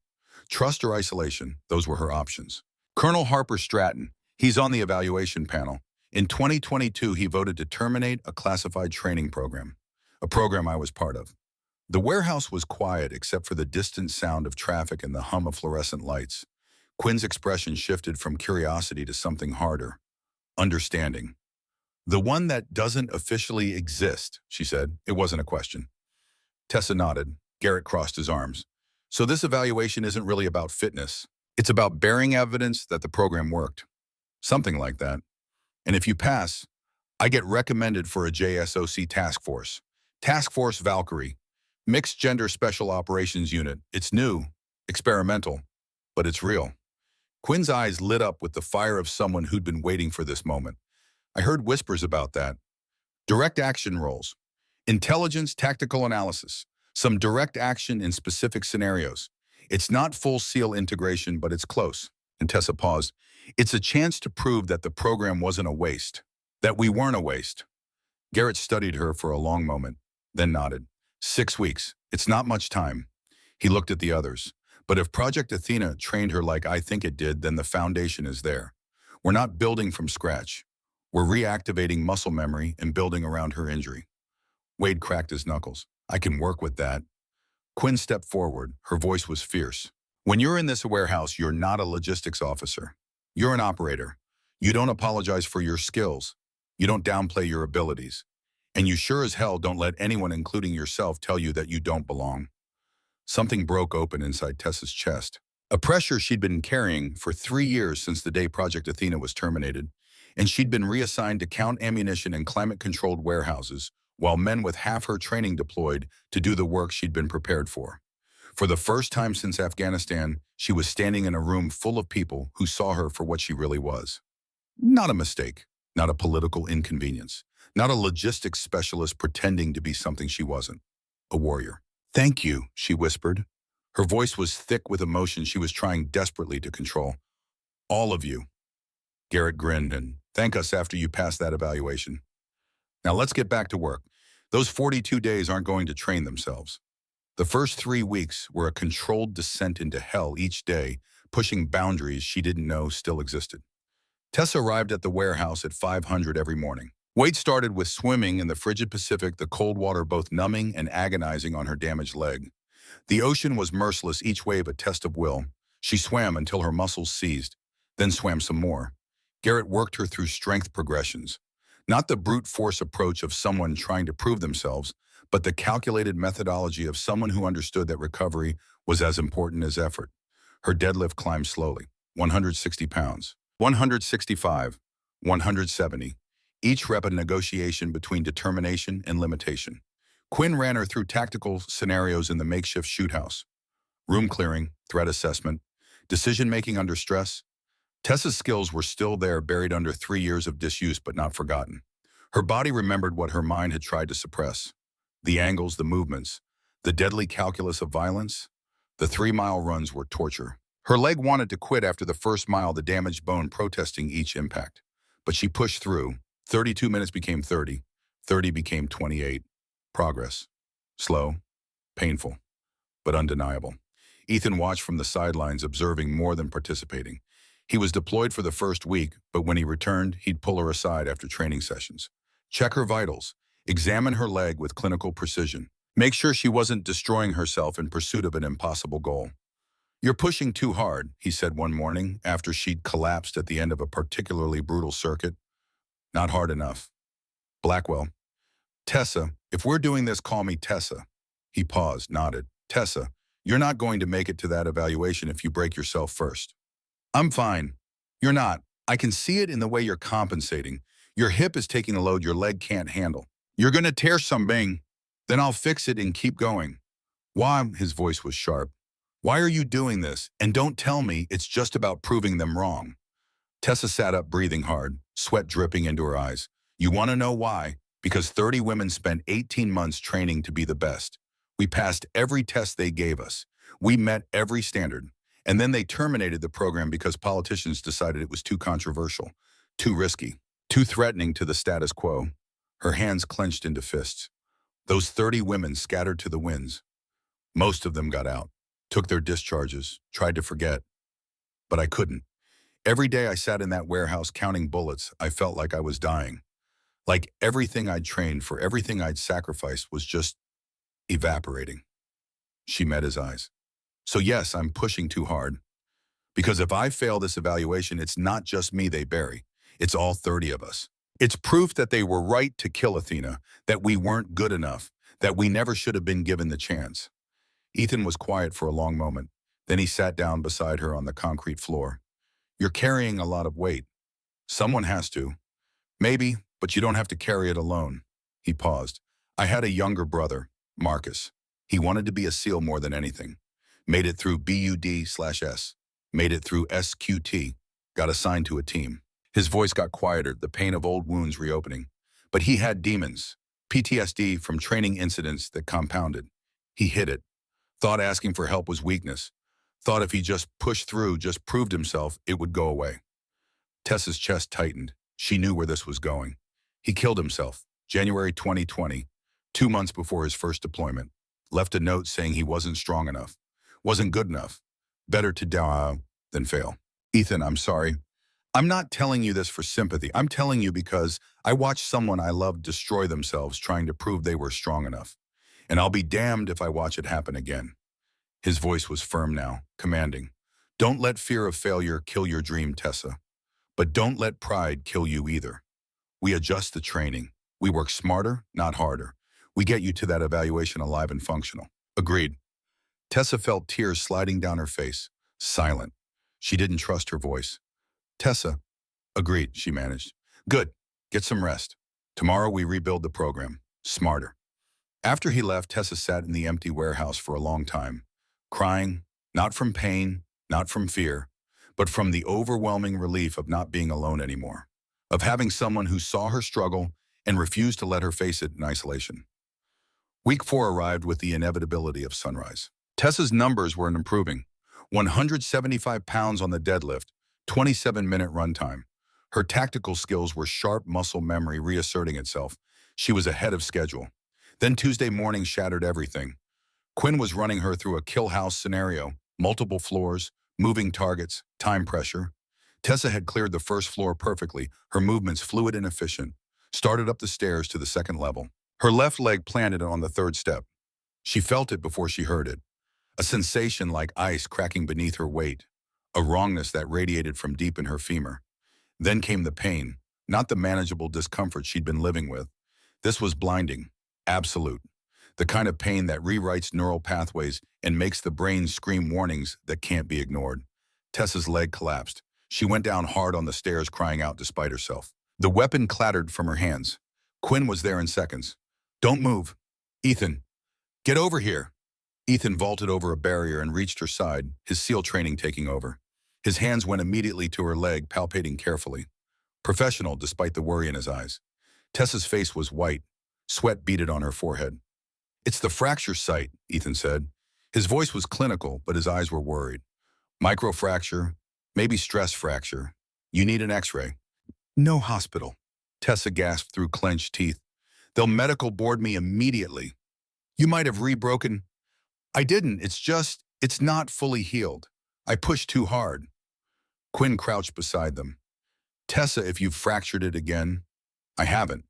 Trust or isolation, those were her options. Colonel Harper Stratton, he's on the evaluation panel. In 2022, he voted to terminate a classified training program, a program I was part of. The warehouse was quiet except for the distant sound of traffic and the hum of fluorescent lights. Quinn's expression shifted from curiosity to something harder, understanding. The one that doesn't officially exist, she said. It wasn't a question. Tessa nodded. Garrett crossed his arms. So this evaluation isn't really about fitness. It's about bearing evidence that the program worked. Something like that. And if you pass, I get recommended for a JSOC task force. Task Force Valkyrie. Mixed Gender Special Operations Unit. It's new, experimental, but it's real. Quinn's eyes lit up with the fire of someone who'd been waiting for this moment. I heard whispers about that. Direct action roles. Intelligence, tactical analysis. Some direct action in specific scenarios. It's not full SEAL integration, but it's close. And Tessa paused. It's a chance to prove that the program wasn't a waste. That we weren't a waste. Garrett studied her for a long moment, then nodded. 6 weeks. It's not much time. He looked at the others. But if Project Athena trained her like I think it did, then the foundation is there. We're not building from scratch. We're reactivating muscle memory and building around her injury. Wade cracked his knuckles. I can work with that. Quinn stepped forward. Her voice was fierce. When you're in this warehouse, you're not a logistics officer. You're an operator. You don't apologize for your skills. You don't downplay your abilities. And you sure as hell don't let anyone, including yourself, tell you that you don't belong. Something broke open inside Tessa's chest. A pressure she'd been carrying for 3 years since the day Project Athena was terminated, and she'd been reassigned to count ammunition in climate-controlled warehouses, while men with half her training deployed to do the work she'd been prepared for. For the first time since Afghanistan, she was standing in a room full of people who saw her for what she really was. Not a mistake, not a political inconvenience, not a logistics specialist pretending to be something she wasn't. A warrior. Thank you, she whispered. Her voice was thick with emotion she was trying desperately to control. All of you. Garrett grinned. And thank us after you pass that evaluation. Now let's get back to work. Those 42 days aren't going to train themselves. The first 3 weeks were a controlled descent into hell each day, pushing boundaries she didn't know still existed. Tessa arrived at the warehouse at 500 every morning. Wade started with swimming in the frigid Pacific, the cold water both numbing and agonizing on her damaged leg. The ocean was merciless, each wave a test of will. She swam until her muscles seized, then swam some more. Garrett worked her through strength progressions. Not the brute force approach of someone trying to prove themselves, but the calculated methodology of someone who understood that recovery was as important as effort. Her deadlift climbed slowly, 160 pounds, 165, 170. Each rep a negotiation between determination and limitation. Quinn ran her through tactical scenarios in the makeshift shoot house. Room clearing, threat assessment, decision-making under stress. Tessa's skills were still there, buried under 3 years of disuse but not forgotten. Her body remembered what her mind had tried to suppress. The angles, the movements, the deadly calculus of violence. The 3-mile runs were torture. Her leg wanted to quit after the first mile, the damaged bone protesting each impact. But she pushed through. 32 minutes became 30. 30 became 28. Progress. Slow, painful, but undeniable. Ethan watched from the sidelines, observing more than participating. He was deployed for the first week, but when he returned, he'd pull her aside after training sessions. Check her vitals. Examine her leg with clinical precision. Make sure she wasn't destroying herself in pursuit of an impossible goal. You're pushing too hard, he said one morning after she'd collapsed at the end of a particularly brutal circuit. Not hard enough. Blackwell. Tessa, if we're doing this, call me Tessa. He paused, nodded. Tessa, you're not going to make it to that evaluation if you break yourself first. I'm fine. You're not. I can see it in the way you're compensating. Your hip is taking a load your leg can't handle. You're going to tear something. Then I'll fix it and keep going. Why? His voice was sharp. Why are you doing this? And don't tell me it's just about proving them wrong. Tessa sat up, breathing hard, sweat dripping into her eyes. You want to know why? Because 30 women spent 18 months training to be the best. We passed every test they gave us. We met every standard. And then they terminated the program because politicians decided it was too controversial, too risky, too threatening to the status quo. Her hands clenched into fists. Those 30 women scattered to the winds. Most of them got out, took their discharges, tried to forget. But I couldn't. Every day I sat in that warehouse counting bullets, I felt like I was dying. Like everything I'd trained for, everything I'd sacrificed was just evaporating. She met his eyes. So yes, I'm pushing too hard. Because if I fail this evaluation, it's not just me they bury. It's all 30 of us. It's proof that they were right to kill Athena, that we weren't good enough, that we never should have been given the chance. Ethan was quiet for a long moment. Then he sat down beside her on the concrete floor. You're carrying a lot of weight. Someone has to. Maybe, but you don't have to carry it alone. He paused. I had a younger brother, Marcus. He wanted to be a SEAL more than anything. Made it through BUD/S. Made it through SQT. Got assigned to a team. His voice got quieter, the pain of old wounds reopening. But he had demons. PTSD from training incidents that compounded. He hid it. Thought asking for help was weakness. Thought if he just pushed through, just proved himself, it would go away. Tessa's chest tightened. She knew where this was going. He killed himself, January 2020, 2 months before his first deployment. Left a note saying he wasn't strong enough, wasn't good enough. Better to die than fail. Ethan, I'm sorry. I'm not telling you this for sympathy. I'm telling you because I watched someone I loved destroy themselves trying to prove they were strong enough. And I'll be damned if I watch it happen again. His voice was firm now, commanding. Don't let fear of failure kill your dream, Tessa. But don't let pride kill you either. We adjust the training. We work smarter, not harder. We get you to that evaluation alive and functional. Agreed. Tessa felt tears sliding down her face, silent. She didn't trust her voice. Tessa, agreed, she managed. Good. Get some rest. Tomorrow we rebuild the program. Smarter. After he left, Tessa sat in the empty warehouse for a long time, crying, not from pain, not from fear, but from the overwhelming relief of not being alone anymore, of having someone who saw her struggle and refused to let her face it in isolation. Week 4 arrived with the inevitability of sunrise. Tessa's numbers were improving. 175 pounds on the deadlift, 27-minute runtime. Her tactical skills were sharp muscle memory reasserting itself. She was ahead of schedule. Then Tuesday morning shattered everything. Quinn was running her through a kill house scenario, multiple floors, moving targets, time pressure. Tessa had cleared the first floor perfectly, her movements fluid and efficient, started up the stairs to the second level. Her left leg planted on the third step. She felt it before she heard it. A sensation like ice cracking beneath her weight, a wrongness that radiated from deep in her femur. Then came the pain, not the manageable discomfort she'd been living with. This was blinding, absolute. The kind of pain that rewrites neural pathways and makes the brain scream warnings that can't be ignored. Tessa's leg collapsed. She went down hard on the stairs, crying out despite herself. The weapon clattered from her hands. Quinn was there in seconds. Don't move. Ethan, get over here. Ethan vaulted over a barrier and reached her side, his SEAL training taking over. His hands went immediately to her leg, palpating carefully. Professional, despite the worry in his eyes. Tessa's face was white. Sweat beaded on her forehead. It's the fracture site, Ethan said. His voice was clinical, but his eyes were worried. Microfracture, maybe stress fracture. You need an x-ray. No hospital. Tessa gasped through clenched teeth. They'll medical board me immediately. You might have rebroken. I didn't. It's not fully healed. I pushed too hard. Quinn crouched beside them. Tessa, if you've fractured it again. I haven't.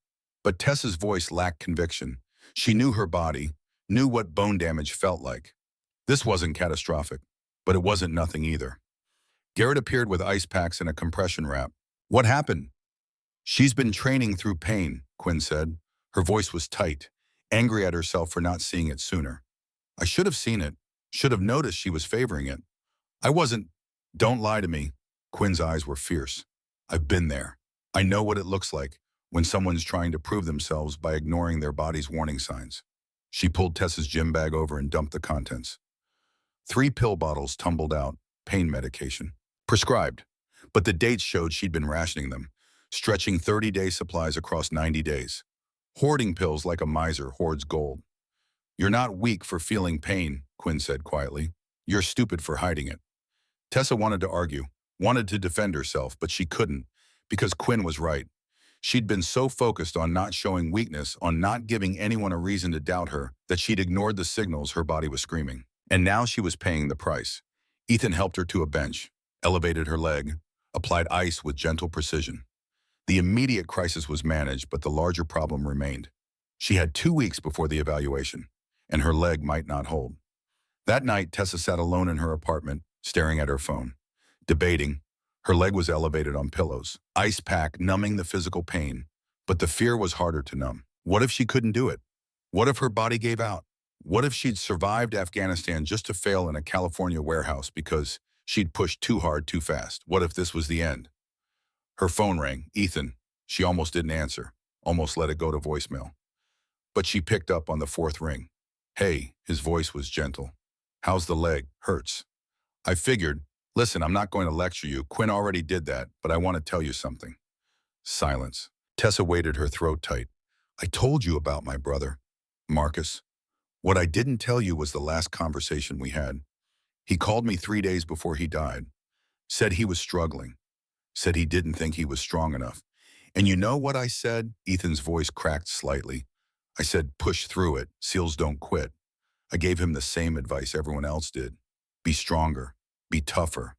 But Tessa's voice lacked conviction. She knew her body, knew what bone damage felt like. This wasn't catastrophic, but it wasn't nothing either. Garrett appeared with ice packs and a compression wrap. What happened? She's been training through pain, Quinn said. Her voice was tight, angry at herself for not seeing it sooner. I should have seen it, should have noticed she was favoring it. I wasn't. Don't lie to me. Quinn's eyes were fierce. I've been there. I know what it looks like when someone's trying to prove themselves by ignoring their body's warning signs. She pulled Tessa's gym bag over and dumped the contents. 3 pill bottles tumbled out, pain medication. Prescribed, but the dates showed she'd been rationing them, stretching 30-day supplies across 90 days. Hoarding pills like a miser hoards gold. You're not weak for feeling pain, Quinn said quietly. You're stupid for hiding it. Tessa wanted to argue, wanted to defend herself, but she couldn't, because Quinn was right. She'd been so focused on not showing weakness, on not giving anyone a reason to doubt her, that she'd ignored the signals her body was screaming. And now she was paying the price. Ethan helped her to a bench, elevated her leg, applied ice with gentle precision. The immediate crisis was managed, but the larger problem remained. She had 2 weeks before the evaluation, and her leg might not hold. That night, Tessa sat alone in her apartment, staring at her phone, debating. Her leg was elevated on pillows, ice pack numbing the physical pain, but the fear was harder to numb. What if she couldn't do it? What if her body gave out? What if she'd survived Afghanistan just to fail in a California warehouse because she'd pushed too hard too fast? What if this was the end? Her phone rang. Ethan. She almost didn't answer, almost let it go to voicemail. But she picked up on the fourth ring. Hey, his voice was gentle. How's the leg? Hurts. I figured, listen, I'm not going to lecture you. Quinn already did that, but I want to tell you something. Silence. Tessa weighted her throat tight. I told you about my brother, Marcus. What I didn't tell you was the last conversation we had. He called me 3 days before he died. Said he was struggling. Said he didn't think he was strong enough. And you know what I said? Ethan's voice cracked slightly. I said, push through it. SEALs don't quit. I gave him the same advice everyone else did. Be stronger. Be tougher.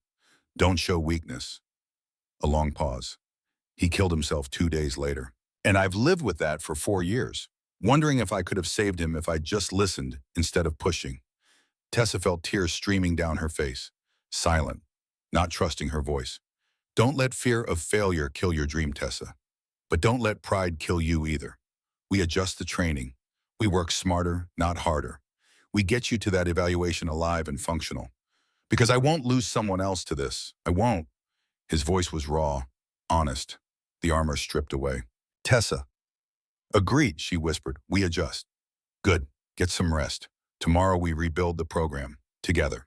Don't show weakness. A long pause. He killed himself 2 days later. And I've lived with that for 4 years, wondering if I could have saved him if I'd just listened instead of pushing. Tessa felt tears streaming down her face, silent, not trusting her voice. Don't let fear of failure kill your dream, Tessa. But don't let pride kill you either. We adjust the training. We work smarter, not harder. We get you to that evaluation alive and functional. Because I won't lose someone else to this. I won't. His voice was raw, honest, the armor stripped away. Tessa. Agreed, she whispered. We adjust. Good. Get some rest. Tomorrow we rebuild the program. Together.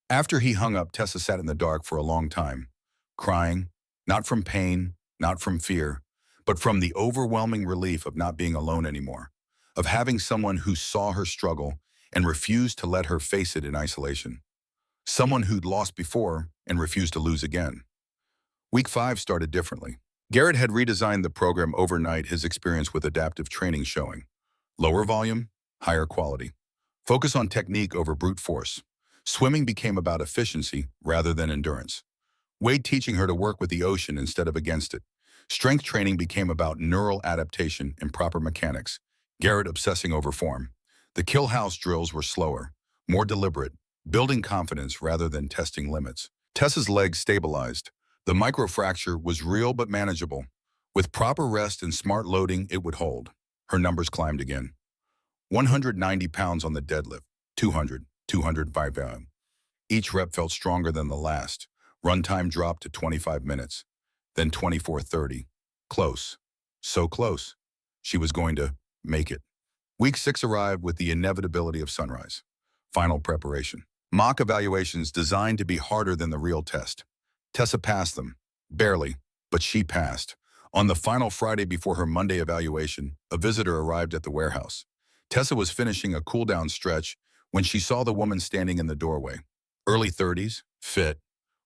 After he hung up, Tessa sat in the dark for a long time, crying, not from pain, not from fear, but from the overwhelming relief of not being alone anymore, of having someone who saw her struggle and refused to let her face it in isolation. Someone who'd lost before and refused to lose again. Week 5 started differently. Garrett had redesigned the program overnight, his experience with adaptive training showing. Lower volume, higher quality. Focus on technique over brute force. Swimming became about efficiency rather than endurance. Wade teaching her to work with the ocean instead of against it. Strength training became about neural adaptation and proper mechanics. Garrett obsessing over form. The kill house drills were slower, more deliberate, building confidence rather than testing limits. Tessa's legs stabilized. The microfracture was real but manageable. With proper rest and smart loading, it would hold. Her numbers climbed again. 190 pounds on the deadlift, 200, 205 pounds. Each rep felt stronger than the last. Run time dropped to 25 minutes, then 24:30. Close. So close. She was going to make it. Week 6 arrived with the inevitability of sunrise. Final preparation. Mock evaluations designed to be harder than the real test. Tessa passed them. Barely, but she passed. On the final Friday before her Monday evaluation, a visitor arrived at the warehouse. Tessa was finishing a cool-down stretch when she saw the woman standing in the doorway. Early 30s, fit,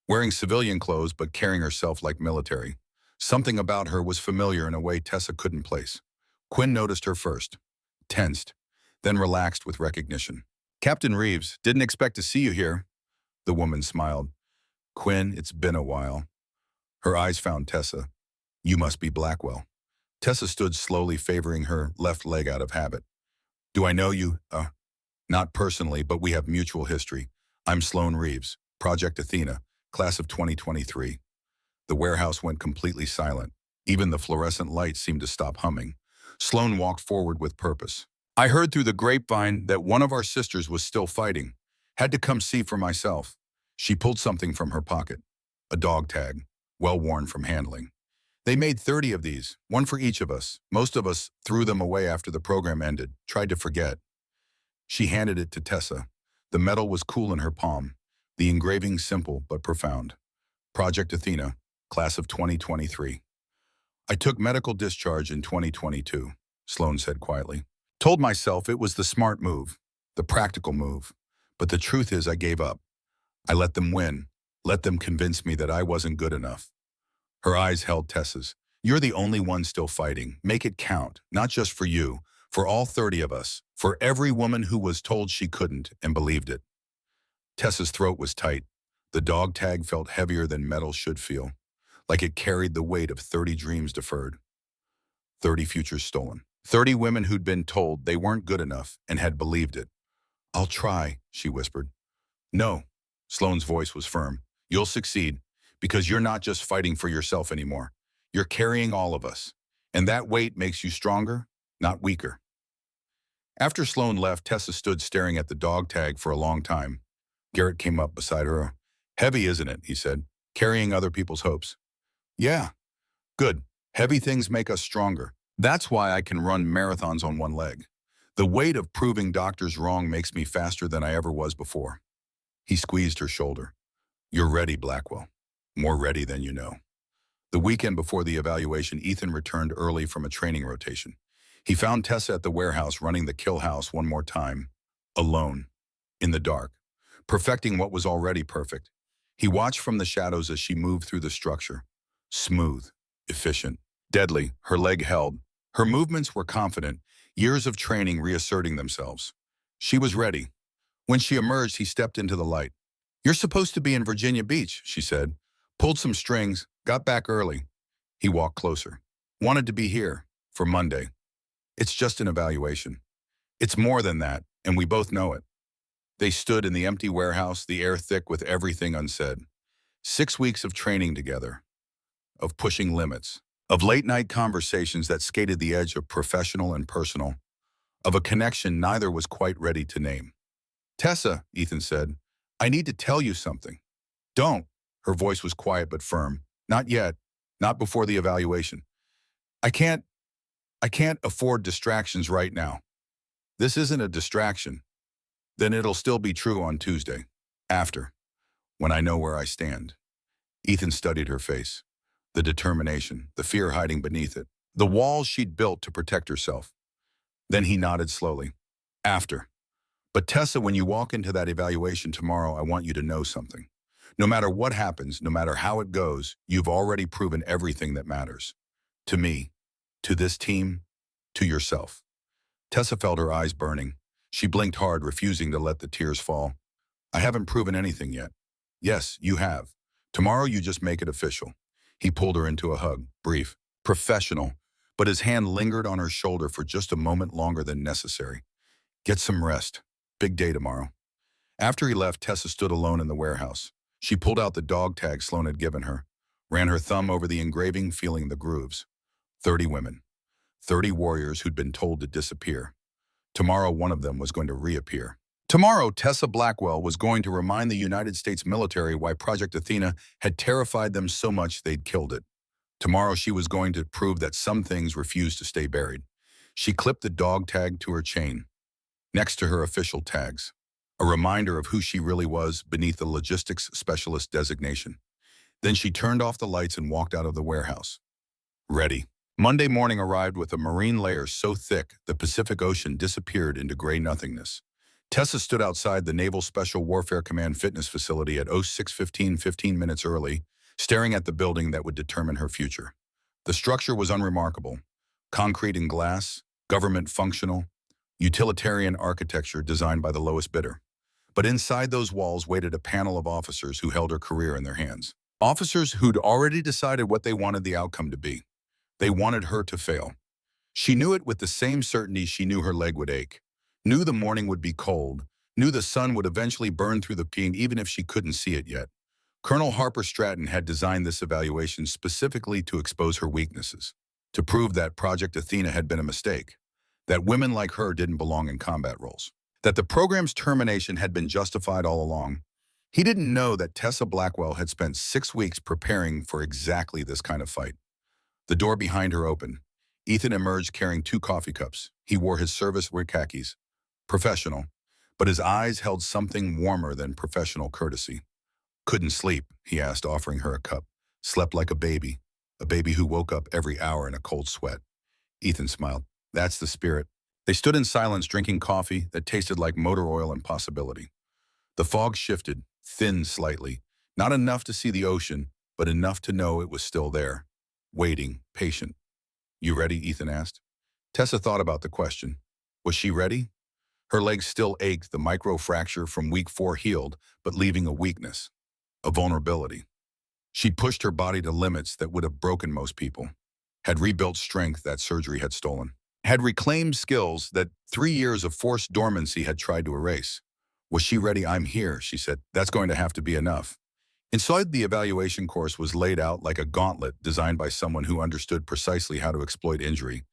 wearing civilian clothes but carrying herself like military. Something about her was familiar in a way Tessa couldn't place. Quinn noticed her first, tensed, then relaxed with recognition. Captain Reeves, didn't expect to see you here. The woman smiled. Quinn, it's been a while. Her eyes found Tessa. You must be Blackwell. Tessa stood slowly, favoring her left leg out of habit. Do I know you? Not personally, but we have mutual history. I'm Sloan Reeves, Project Athena, class of 2023. The warehouse went completely silent. Even the fluorescent lights seemed to stop humming. Sloan walked forward with purpose. I heard through the grapevine that one of our sisters was still fighting. Had to come see for myself. She pulled something from her pocket. A dog tag, well worn from handling. They made 30 of these, one for each of us. Most of us threw them away after the program ended, tried to forget. She handed it to Tessa. The metal was cool in her palm, the engraving simple but profound. Project Athena, class of 2023. I took medical discharge in 2022, Sloan said quietly. Told myself it was the smart move, the practical move. But the truth is I gave up. I let them win, Let them convince me that I wasn't good enough. Her eyes held Tessa's. You're the only one still fighting. Make it count, not just for you, for all 30 of us, for every woman who was told she couldn't and believed it. Tessa's throat was tight. The dog tag felt heavier than metal should feel, like it carried the weight of 30 dreams deferred, 30 futures stolen, 30 women who'd been told they weren't good enough and had believed it. I'll try, she whispered. No, Sloane's voice was firm. You'll succeed, because you're not just fighting for yourself anymore. You're carrying all of us, and that weight makes you stronger, not weaker. After Sloane left, Tessa stood staring at the dog tag for a long time. Garrett came up beside her. Heavy, isn't it? He said, carrying other people's hopes. Yeah, good. Heavy things make us stronger. That's why I can run marathons on one leg. The weight of proving doctors wrong makes me faster than I ever was before. He squeezed her shoulder. You're ready, Blackwell. More ready than you know. The weekend before the evaluation, Ethan returned early from a training rotation. He found Tessa at the warehouse running the kill house one more time, alone, in the dark, perfecting what was already perfect. He watched from the shadows as she moved through the structure. Smooth, efficient, deadly, her leg held. Her movements were confident, years of training reasserting themselves. She was ready. When she emerged, he stepped into the light. You're supposed to be in Virginia Beach, she said. Pulled some strings, got back early. He walked closer. Wanted to be here, for Monday. It's just an evaluation. It's more than that, and we both know it. They stood in the empty warehouse, the air thick with everything unsaid. 6 weeks of training together, of pushing limits, of late-night conversations that skated the edge of professional and personal, of a connection neither was quite ready to name. Tessa, Ethan said, I need to tell you something. Don't. Her voice was quiet but firm. Not yet. Not before the evaluation. I can't afford distractions right now. This isn't a distraction. Then it'll still be true on Tuesday. After. When I know where I stand. Ethan studied her face. The determination, the fear hiding beneath it. The walls she'd built to protect herself. Then he nodded slowly. After. But Tessa, when you walk into that evaluation tomorrow, I want you to know something. No matter what happens, no matter how it goes, you've already proven everything that matters. To me, to this team, to yourself. Tessa felt her eyes burning. She blinked hard, refusing to let the tears fall. I haven't proven anything yet. Yes, you have. Tomorrow you just make it official. He pulled her into a hug, brief, professional, but his hand lingered on her shoulder for just a moment longer than necessary. Get some rest. Big day tomorrow. After he left, Tessa stood alone in the warehouse. She pulled out the dog tag Sloane had given her, ran her thumb over the engraving, feeling the grooves. 30 women. 30 warriors who'd been told to disappear. Tomorrow, one of them was going to reappear. Tomorrow, Tessa Blackwell was going to remind the United States military why Project Athena had terrified them so much they'd killed it. Tomorrow, she was going to prove that some things refused to stay buried. She clipped the dog tag to her chain, next to her official tags, a reminder of who she really was beneath the logistics specialist designation. Then she turned off the lights and walked out of the warehouse. Ready. Monday morning arrived with a marine layer so thick the Pacific Ocean disappeared into gray nothingness. Tessa stood outside the Naval Special Warfare Command fitness facility at 06:15, 15 minutes early, staring at the building that would determine her future. The structure was unremarkable. Concrete and glass, government functional, utilitarian architecture designed by the lowest bidder. But inside those walls waited a panel of officers who held her career in their hands. Officers who'd already decided what they wanted the outcome to be. They wanted her to fail. She knew it with the same certainty she knew her leg would ache, knew the morning would be cold, knew the sun would eventually burn through the pain even if she couldn't see it yet. Colonel Harper Stratton had designed this evaluation specifically to expose her weaknesses, to prove that Project Athena had been a mistake, that women like her didn't belong in combat roles, that the program's termination had been justified all along. He didn't know that Tessa Blackwell had spent 6 weeks preparing for exactly this kind of fight. The door behind her opened. Ethan emerged carrying 2 coffee cups. He wore his service-wear khakis. Professional, but his eyes held something warmer than professional courtesy. Couldn't sleep, he asked, offering her a cup. Slept like a baby who woke up every hour in a cold sweat. Ethan smiled. That's the spirit. They stood in silence drinking coffee that tasted like motor oil and possibility. The fog shifted, thinned slightly. Not enough to see the ocean, but enough to know it was still there. Waiting, patient. You ready? Ethan asked. Tessa thought about the question. Was she ready? Her legs still ached, the micro-fracture from week 4 healed, but leaving a weakness, a vulnerability. She'd pushed her body to limits that would have broken most people, had rebuilt strength that surgery had stolen, had reclaimed skills that 3 years of forced dormancy had tried to erase. Was she ready? I'm here, she said. That's going to have to be enough. Inside the evaluation course was laid out like a gauntlet designed by someone who understood precisely how to exploit injury.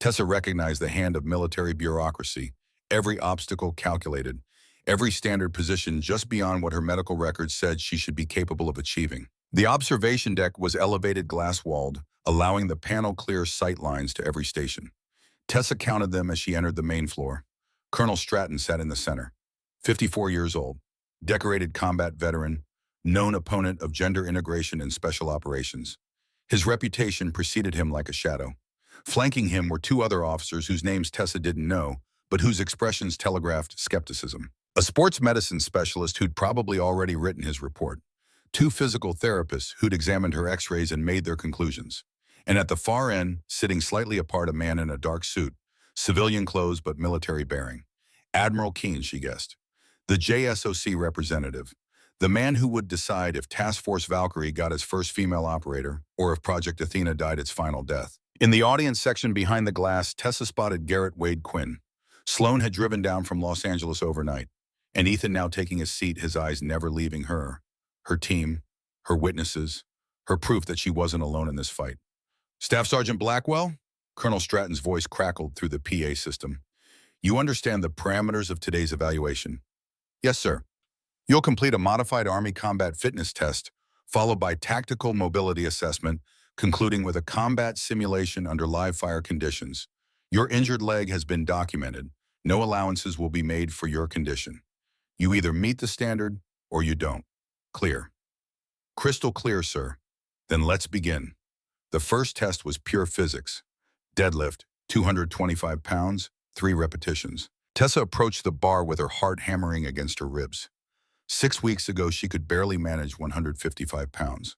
Tessa recognized the hand of military bureaucracy, every obstacle calculated, every standard position just beyond what her medical records said she should be capable of achieving. The observation deck was elevated glass-walled, allowing the panel-clear sight lines to every station. Tessa counted them as she entered the main floor. Colonel Stratton sat in the center. 54 years old, decorated combat veteran, known opponent of gender integration and special operations. His reputation preceded him like a shadow. Flanking him were 2 other officers whose names Tessa didn't know, but whose expressions telegraphed skepticism. A sports medicine specialist who'd probably already written his report. 2 physical therapists who'd examined her x-rays and made their conclusions. And at the far end, sitting slightly apart, a man in a dark suit, civilian clothes but military bearing. Admiral Keene, she guessed. The JSOC representative. The man who would decide if Task Force Valkyrie got its first female operator or if Project Athena died its final death. In the audience section behind the glass, Tessa spotted Garrett Wade Quinn. Sloan had driven down from Los Angeles overnight, and Ethan now taking his seat, his eyes never leaving her, her team, her witnesses, her proof that she wasn't alone in this fight. Staff Sergeant Blackwell? Colonel Stratton's voice crackled through the PA system. You understand the parameters of today's evaluation? Yes, sir. You'll complete a modified Army combat fitness test, followed by tactical mobility assessment, concluding with a combat simulation under live fire conditions. Your injured leg has been documented. No allowances will be made for your condition. You either meet the standard or you don't. Clear. Crystal clear, sir. Then let's begin. The first test was pure physics. Deadlift, 225 pounds, 3 repetitions. Tessa approached the bar with her heart hammering against her ribs. 6 weeks ago, she could barely manage 155 pounds.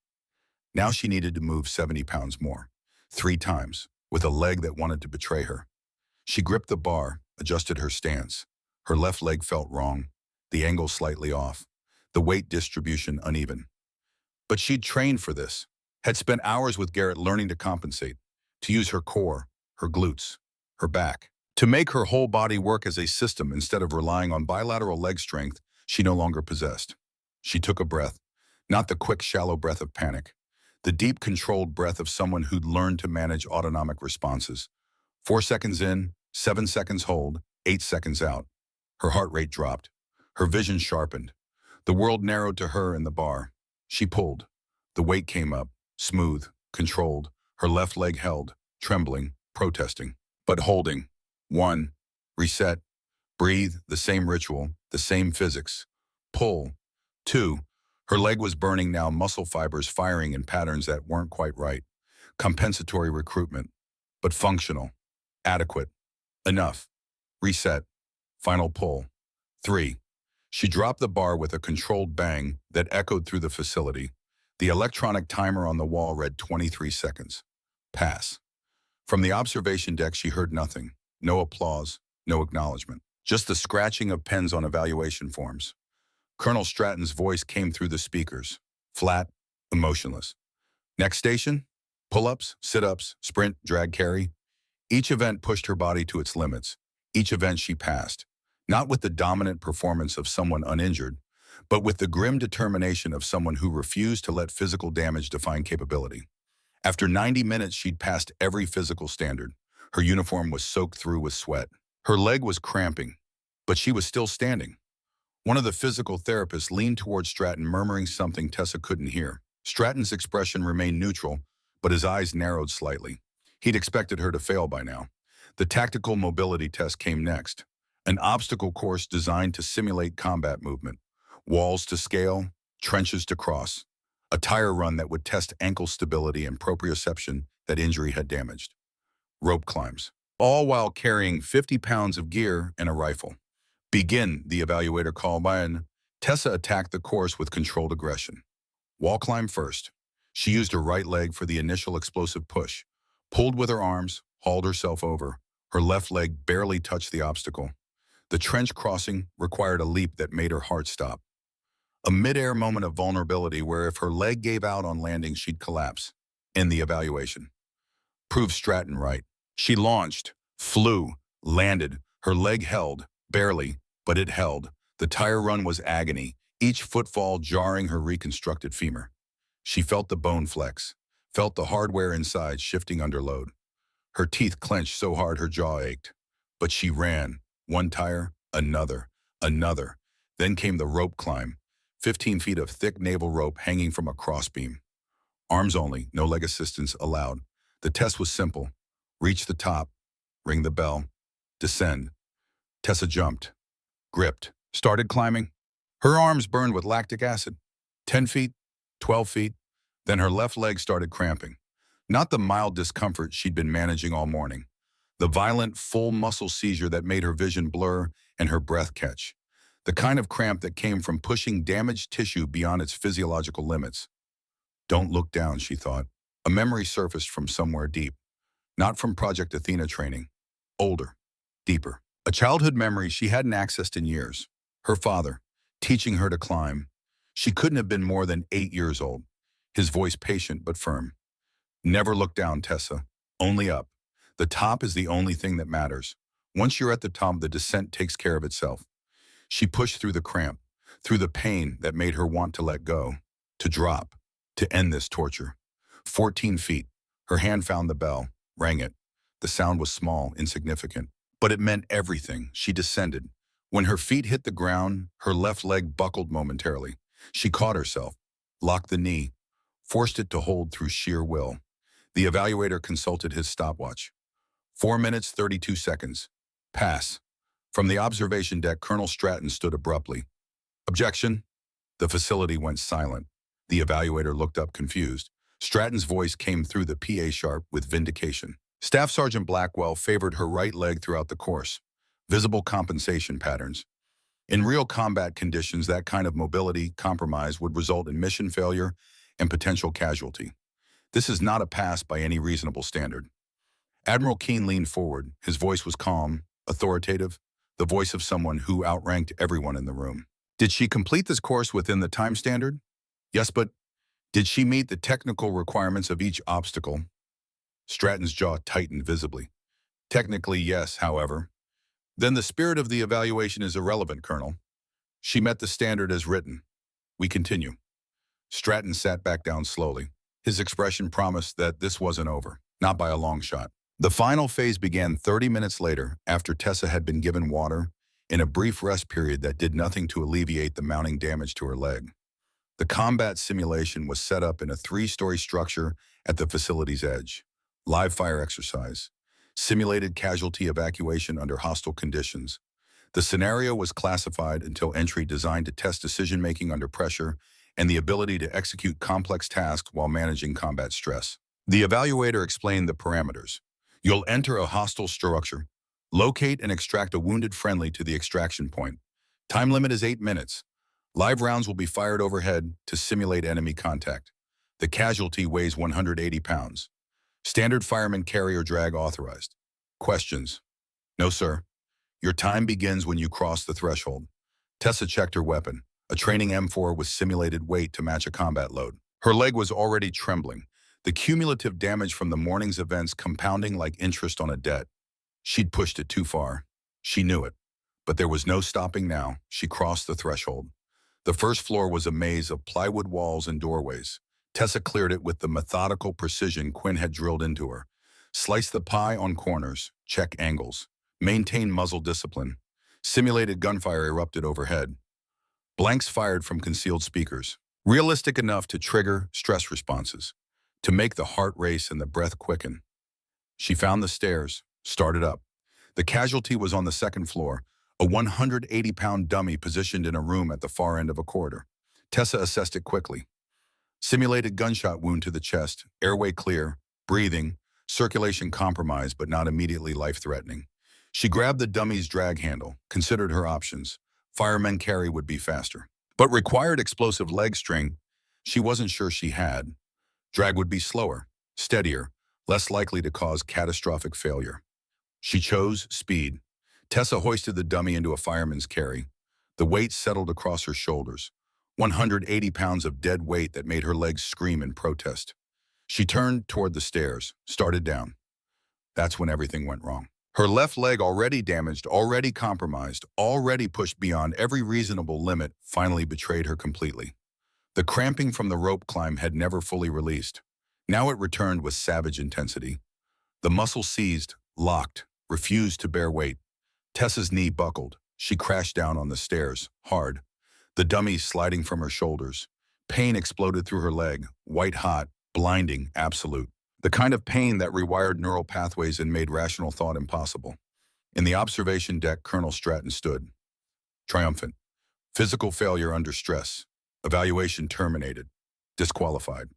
Now she needed to move 70 pounds more, 3 times, with a leg that wanted to betray her. She gripped the bar, adjusted her stance. Her left leg felt wrong, the angle slightly off, the weight distribution uneven. But she'd trained for this, had spent hours with Garrett learning to compensate, to use her core, her glutes, her back, to make her whole body work as a system instead of relying on bilateral leg strength she no longer possessed. She took a breath, not the quick, shallow breath of panic, the deep, controlled breath of someone who'd learned to manage autonomic responses. 4 seconds in, 7 seconds hold, 8 seconds out. Her heart rate dropped. Her vision sharpened. The world narrowed to her in the bar. She pulled. The weight came up, smooth, controlled. Her left leg held, trembling, protesting, but holding. 1. Reset. Breathe, the same ritual, the same physics. Pull. 2. Her leg was burning now, muscle fibers firing in patterns that weren't quite right. Compensatory recruitment, but functional. Adequate. Enough. Reset. Final pull. 3. She dropped the bar with a controlled bang that echoed through the facility. The electronic timer on the wall read 23 seconds. Pass. From the observation deck, she heard nothing. No applause, no acknowledgement. Just the scratching of pens on evaluation forms. Colonel Stratton's voice came through the speakers, flat, emotionless. Next station? Pull-ups, sit-ups, sprint, drag carry. Each event pushed her body to its limits. Each event she passed. Not with the dominant performance of someone uninjured, but with the grim determination of someone who refused to let physical damage define capability. After 90 minutes, she'd passed every physical standard. Her uniform was soaked through with sweat. Her leg was cramping, but she was still standing. One of the physical therapists leaned toward Stratton, murmuring something Tessa couldn't hear. Stratton's expression remained neutral, but his eyes narrowed slightly. He'd expected her to fail by now. The tactical mobility test came next. An obstacle course designed to simulate combat movement. Walls to scale, trenches to cross. A tire run that would test ankle stability and proprioception that injury had damaged. Rope climbs, all while carrying 50 pounds of gear and a rifle. Begin, the evaluator called by, and Tessa attacked the course with controlled aggression. Wall climb first. She used her right leg for the initial explosive push, pulled with her arms, hauled herself over. Her left leg barely touched the obstacle. The trench crossing required a leap that made her heart stop. A mid-air moment of vulnerability where if her leg gave out on landing, she'd collapse. In the evaluation. Proved Stratton right. She launched, flew, landed. Her leg held, barely, but it held. The tire run was agony, each footfall jarring her reconstructed femur. She felt the bone flex, felt the hardware inside shifting under load. Her teeth clenched so hard her jaw ached. But she ran, one tire, another, another. Then came the rope climb, 15 feet of thick naval rope hanging from a crossbeam. Arms only, no leg assistance allowed. The test was simple. Reach the top, ring the bell, descend. Tessa jumped, gripped, started climbing. Her arms burned with lactic acid. 10 feet, 12 feet, then her left leg started cramping. Not the mild discomfort she'd been managing all morning. The violent, full muscle seizure that made her vision blur and her breath catch. The kind of cramp that came from pushing damaged tissue beyond its physiological limits. Don't look down, she thought. A memory surfaced from somewhere deep. Not from Project Athena training. Older. Deeper. A childhood memory she hadn't accessed in years. Her father, teaching her to climb. She couldn't have been more than 8 years old. His voice patient but firm. Never look down, Tessa. Only up. The top is the only thing that matters. Once you're at the top, the descent takes care of itself. She pushed through the cramp, through the pain that made her want to let go, to drop, to end this torture. 14 feet. Her hand found the bell, rang it. The sound was small, insignificant, but it meant everything. She descended. When her feet hit the ground, her left leg buckled momentarily. She caught herself, locked the knee, forced it to hold through sheer will. The evaluator consulted his stopwatch. 4 minutes, 32 seconds. Pass. From the observation deck, Colonel Stratton stood abruptly. Objection. The facility went silent. The evaluator looked up confused. Stratton's voice came through the PA sharp with vindication. Staff Sergeant Blackwell favored her right leg throughout the course. Visible compensation patterns. In real combat conditions, that kind of mobility compromise would result in mission failure and potential casualty. This is not a pass by any reasonable standard. Admiral Keene leaned forward. His voice was calm, authoritative, the voice of someone who outranked everyone in the room. Did she complete this course within the time standard? Yes, but did she meet the technical requirements of each obstacle? Stratton's jaw tightened visibly. Technically, yes, however. Then the spirit of the evaluation is irrelevant, Colonel. She met the standard as written. We continue. Stratton sat back down slowly. His expression promised that this wasn't over, not by a long shot. The final phase began 30 minutes later, after Tessa had been given water, in a brief rest period that did nothing to alleviate the mounting damage to her leg. The combat simulation was set up in a 3-story structure at the facility's edge. Live fire exercise. Simulated casualty evacuation under hostile conditions. The scenario was classified until entry designed to test decision-making under pressure and the ability to execute complex tasks while managing combat stress. The evaluator explained the parameters. You'll enter a hostile structure. Locate and extract a wounded friendly to the extraction point. Time limit is 8 minutes. Live rounds will be fired overhead to simulate enemy contact. The casualty weighs 180 pounds. Standard fireman carry or drag authorized. Questions? No, sir. Your time begins when you cross the threshold. Tessa checked her weapon, a training M4 with simulated weight to match a combat load. Her leg was already trembling, the cumulative damage from the morning's events compounding like interest on a debt. She'd pushed it too far. She knew it. But there was no stopping now. She crossed the threshold. The first floor was a maze of plywood walls and doorways. Tessa cleared it with the methodical precision Quinn had drilled into her. Slice the pie on corners, check angles, maintain muzzle discipline. Simulated gunfire erupted overhead. Blanks fired from concealed speakers, realistic enough to trigger stress responses, to make the heart race and the breath quicken. She found the stairs, started up. The casualty was on the second floor, a 180-pound dummy positioned in a room at the far end of a corridor. Tessa assessed it quickly. Simulated gunshot wound to the chest, airway clear, breathing, circulation compromised but not immediately life-threatening. She grabbed the dummy's drag handle, considered her options. Fireman carry would be faster, but required explosive leg string. She wasn't sure she had. Drag would be slower, steadier, less likely to cause catastrophic failure. She chose speed. Tessa hoisted the dummy into a fireman's carry. The weight settled across her shoulders, 180 pounds of dead weight that made her legs scream in protest. She turned toward the stairs, started down. That's when everything went wrong. Her left leg, already damaged, already compromised, already pushed beyond every reasonable limit, finally betrayed her completely. The cramping from the rope climb had never fully released. Now it returned with savage intensity. The muscle seized, locked, refused to bear weight. Tessa's knee buckled. She crashed down on the stairs, hard. The dummy sliding from her shoulders. Pain exploded through her leg, white hot, blinding, absolute. The kind of pain that rewired neural pathways and made rational thought impossible. In the observation deck, Colonel Stratton stood, triumphant. Physical failure under stress. Evaluation terminated. Disqualified.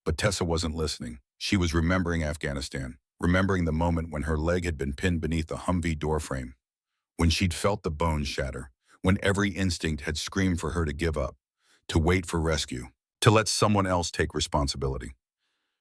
But Tessa wasn't listening. She was remembering Afghanistan, remembering the moment when her leg had been pinned beneath the Humvee doorframe, when she'd felt the bones shatter, when every instinct had screamed for her to give up, to wait for rescue, to let someone else take responsibility.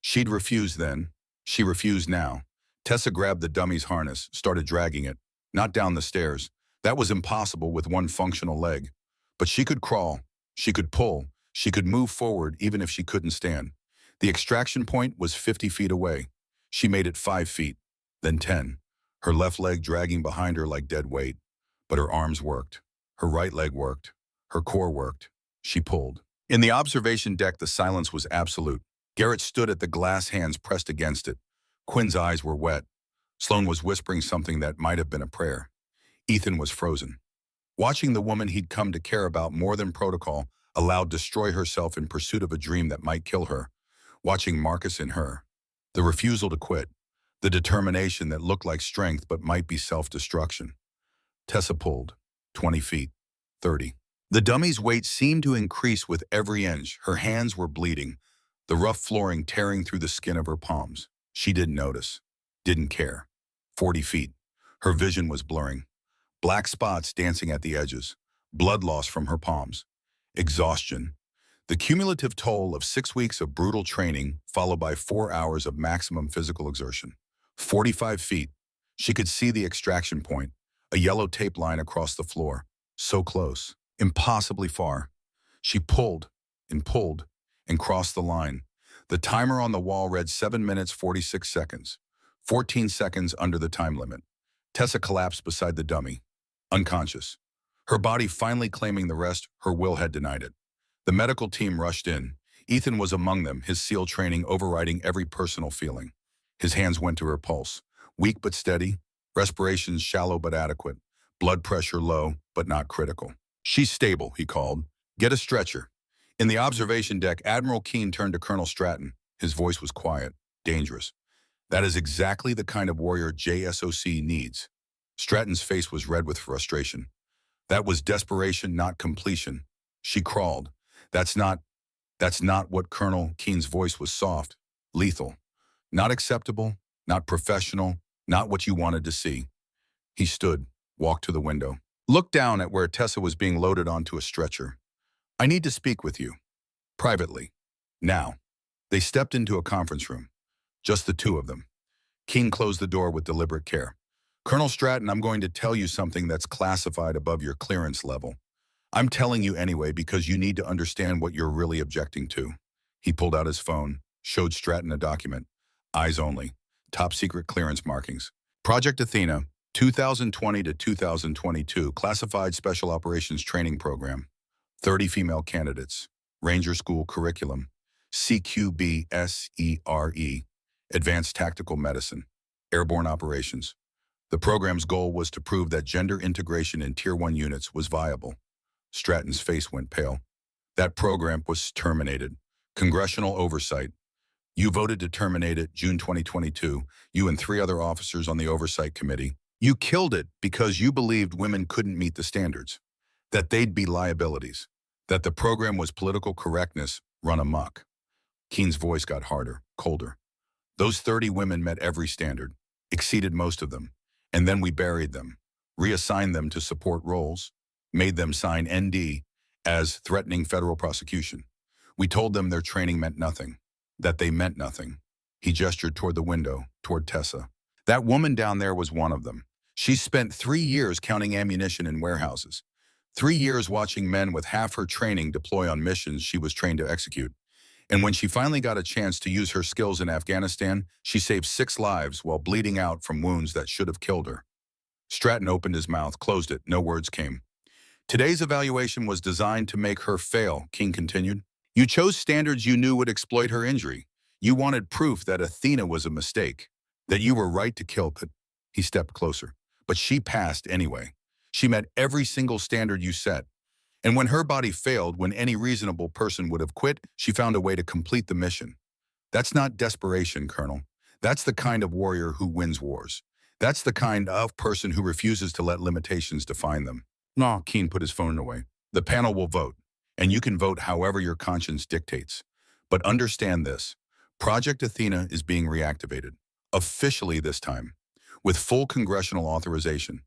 She'd refused then. She refused now. Tessa grabbed the dummy's harness, started dragging it, not down the stairs. That was impossible with one functional leg. But she could crawl, she could pull, she could move forward even if she couldn't stand. The extraction point was 50 feet away. She made it 5 feet, then 10, her left leg dragging behind her like dead weight. But her arms worked. Her right leg worked. Her core worked. She pulled. In the observation deck, the silence was absolute. Garrett stood at the glass, hands pressed against it. Quinn's eyes were wet. Sloan was whispering something that might have been a prayer. Ethan was frozen. Watching the woman he'd come to care about more than protocol allowed destroy herself in pursuit of a dream that might kill her. Watching Marcus in her. The refusal to quit. The determination that looked like strength but might be self-destruction. Tessa pulled. 20 feet. 30. The dummy's weight seemed to increase with every inch. Her hands were bleeding, the rough flooring tearing through the skin of her palms. She didn't notice. Didn't care. 40 feet. Her vision was blurring. Black spots dancing at the edges. Blood loss from her palms. Exhaustion. The cumulative toll of 6 weeks of brutal training, followed by 4 hours of maximum physical exertion. 45 feet. She could see the extraction point, a yellow tape line across the floor. So close. Impossibly far. She pulled and crossed the line. The timer on the wall read 7 minutes 46 seconds, 14 seconds under the time limit. Tessa collapsed beside the dummy, unconscious. Her body finally claiming the rest her will had denied it. The medical team rushed in. Ethan was among them, his SEAL training overriding every personal feeling. His hands went to her pulse, weak but steady, respirations shallow but adequate, blood pressure low but not critical. "She's stable," he called. "Get a stretcher." In the observation deck, Admiral Keene turned to Colonel Stratton. His voice was quiet, dangerous. "That is exactly the kind of warrior JSOC needs." Stratton's face was red with frustration. That was desperation, not completion. She crawled. That's not what Colonel Keene's voice was soft, lethal. Not acceptable, not professional, not what you wanted to see. He stood, walked to the window, looked down at where Tessa was being loaded onto a stretcher. "I need to speak with you. Privately. Now." They stepped into a conference room. Just the two of them. Keene closed the door with deliberate care. "Colonel Stratton, I'm going to tell you something that's classified above your clearance level. I'm telling you anyway because you need to understand what you're really objecting to." He pulled out his phone, showed Stratton a document. Eyes only. Top secret clearance markings. Project Athena, 2020 to 2022, classified special operations training program. 30 female candidates. Ranger School curriculum. CQB-SERE. Advanced Tactical Medicine. Airborne Operations. The program's goal was to prove that gender integration in Tier 1 units was viable. Stratton's face went pale. That program was terminated. Congressional oversight. You voted to terminate it June 2022, you and 3 other officers on the Oversight Committee. You killed it because you believed women couldn't meet the standards, that they'd be liabilities, that the program was political correctness run amok. Keene's voice got harder, colder. Those 30 women met every standard, exceeded most of them, and then we buried them, reassigned them to support roles, made them sign ND as threatening federal prosecution. We told them their training meant nothing, that they meant nothing. He gestured toward the window, toward Tessa. That woman down there was one of them. She spent 3 years counting ammunition in warehouses. 3 years watching men with half her training deploy on missions she was trained to execute. And when she finally got a chance to use her skills in Afghanistan, she saved 6 lives while bleeding out from wounds that should have killed her. Stratton opened his mouth, closed it, no words came. Today's evaluation was designed to make her fail, King continued. You chose standards you knew would exploit her injury. You wanted proof that Athena was a mistake, that you were right to kill her. He stepped closer. But she passed anyway. She met every single standard you set. And when her body failed, when any reasonable person would have quit, she found a way to complete the mission. That's not desperation, Colonel. That's the kind of warrior who wins wars. That's the kind of person who refuses to let limitations define them. No, Keene put his phone away. The panel will vote, and you can vote however your conscience dictates. But understand this. Project Athena is being reactivated, officially this time, with full congressional authorization.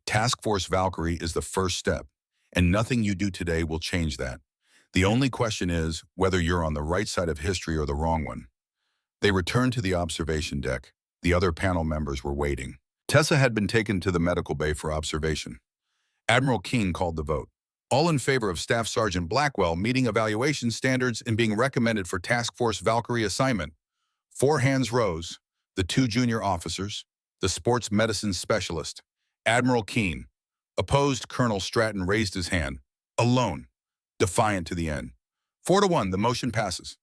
Task Force Valkyrie is the first step, and nothing you do today will change that. The only question is whether you're on the right side of history or the wrong one. They returned to the observation deck. The other panel members were waiting. Tessa had been taken to the medical bay for observation. Admiral Keene called the vote. All in favor of Staff Sergeant Blackwell meeting evaluation standards and being recommended for Task Force Valkyrie assignment. 4 hands rose, the 2 junior officers, the sports medicine specialist, Admiral Keene. Opposed, Colonel Stratton raised his hand, alone, defiant to the end. 4-1, the motion passes.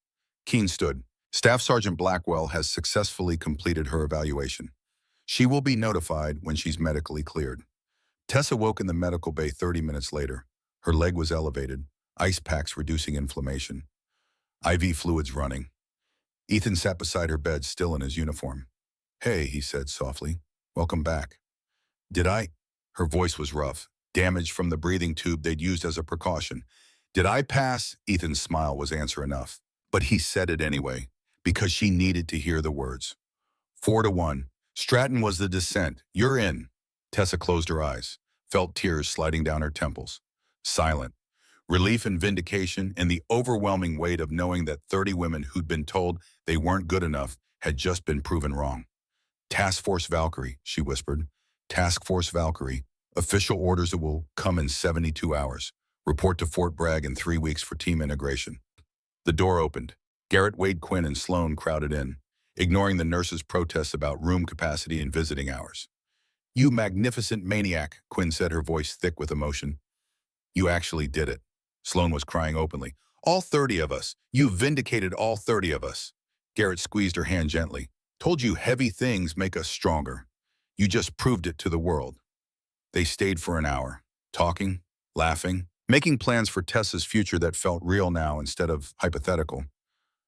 Keene stood. Staff Sergeant Blackwell has successfully completed her evaluation. She will be notified when she's medically cleared. Tessa woke in the medical bay 30 minutes later. Her leg was elevated, ice packs reducing inflammation. IV fluids running. Ethan sat beside her bed, still in his uniform. Hey, he said softly. Welcome back. Did I? Her voice was rough, damage from the breathing tube they'd used as a precaution. Did I pass? Ethan's smile was answer enough. But he said it anyway, because she needed to hear the words. 4-1. Stratton was the dissent. You're in. Tessa closed her eyes, felt tears sliding down her temples. Silent. Relief and vindication and the overwhelming weight of knowing that 30 women who'd been told they weren't good enough had just been proven wrong. Task Force Valkyrie, she whispered. Task Force Valkyrie. Official orders that will come in 72 hours. Report to Fort Bragg in 3 weeks for team integration. The door opened. Garrett, Wade, Quinn, and Sloan crowded in, ignoring the nurses' protests about room capacity and visiting hours. You magnificent maniac, Quinn said, her voice thick with emotion. You actually did it. Sloan was crying openly. All 30 of us. You vindicated all 30 of us. Garrett squeezed her hand gently. Told you heavy things make us stronger. You just proved it to the world. They stayed for an hour, talking, laughing, making plans for Tessa's future that felt real now instead of hypothetical.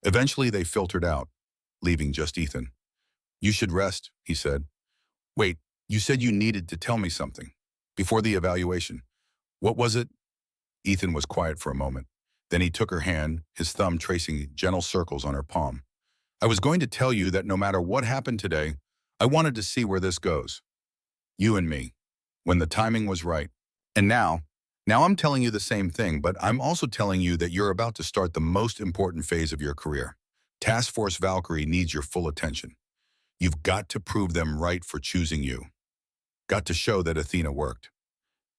Eventually they filtered out, leaving just Ethan. You should rest, he said. Wait, you said you needed to tell me something. Before the evaluation. What was it? Ethan was quiet for a moment. Then he took her hand, his thumb tracing gentle circles on her palm. I was going to tell you that no matter what happened today, I wanted to see where this goes. You and me. When the timing was right. And now I'm telling you the same thing, but I'm also telling you that you're about to start the most important phase of your career. Task Force Valkyrie needs your full attention. You've got to prove them right for choosing you. Got to show that Athena worked.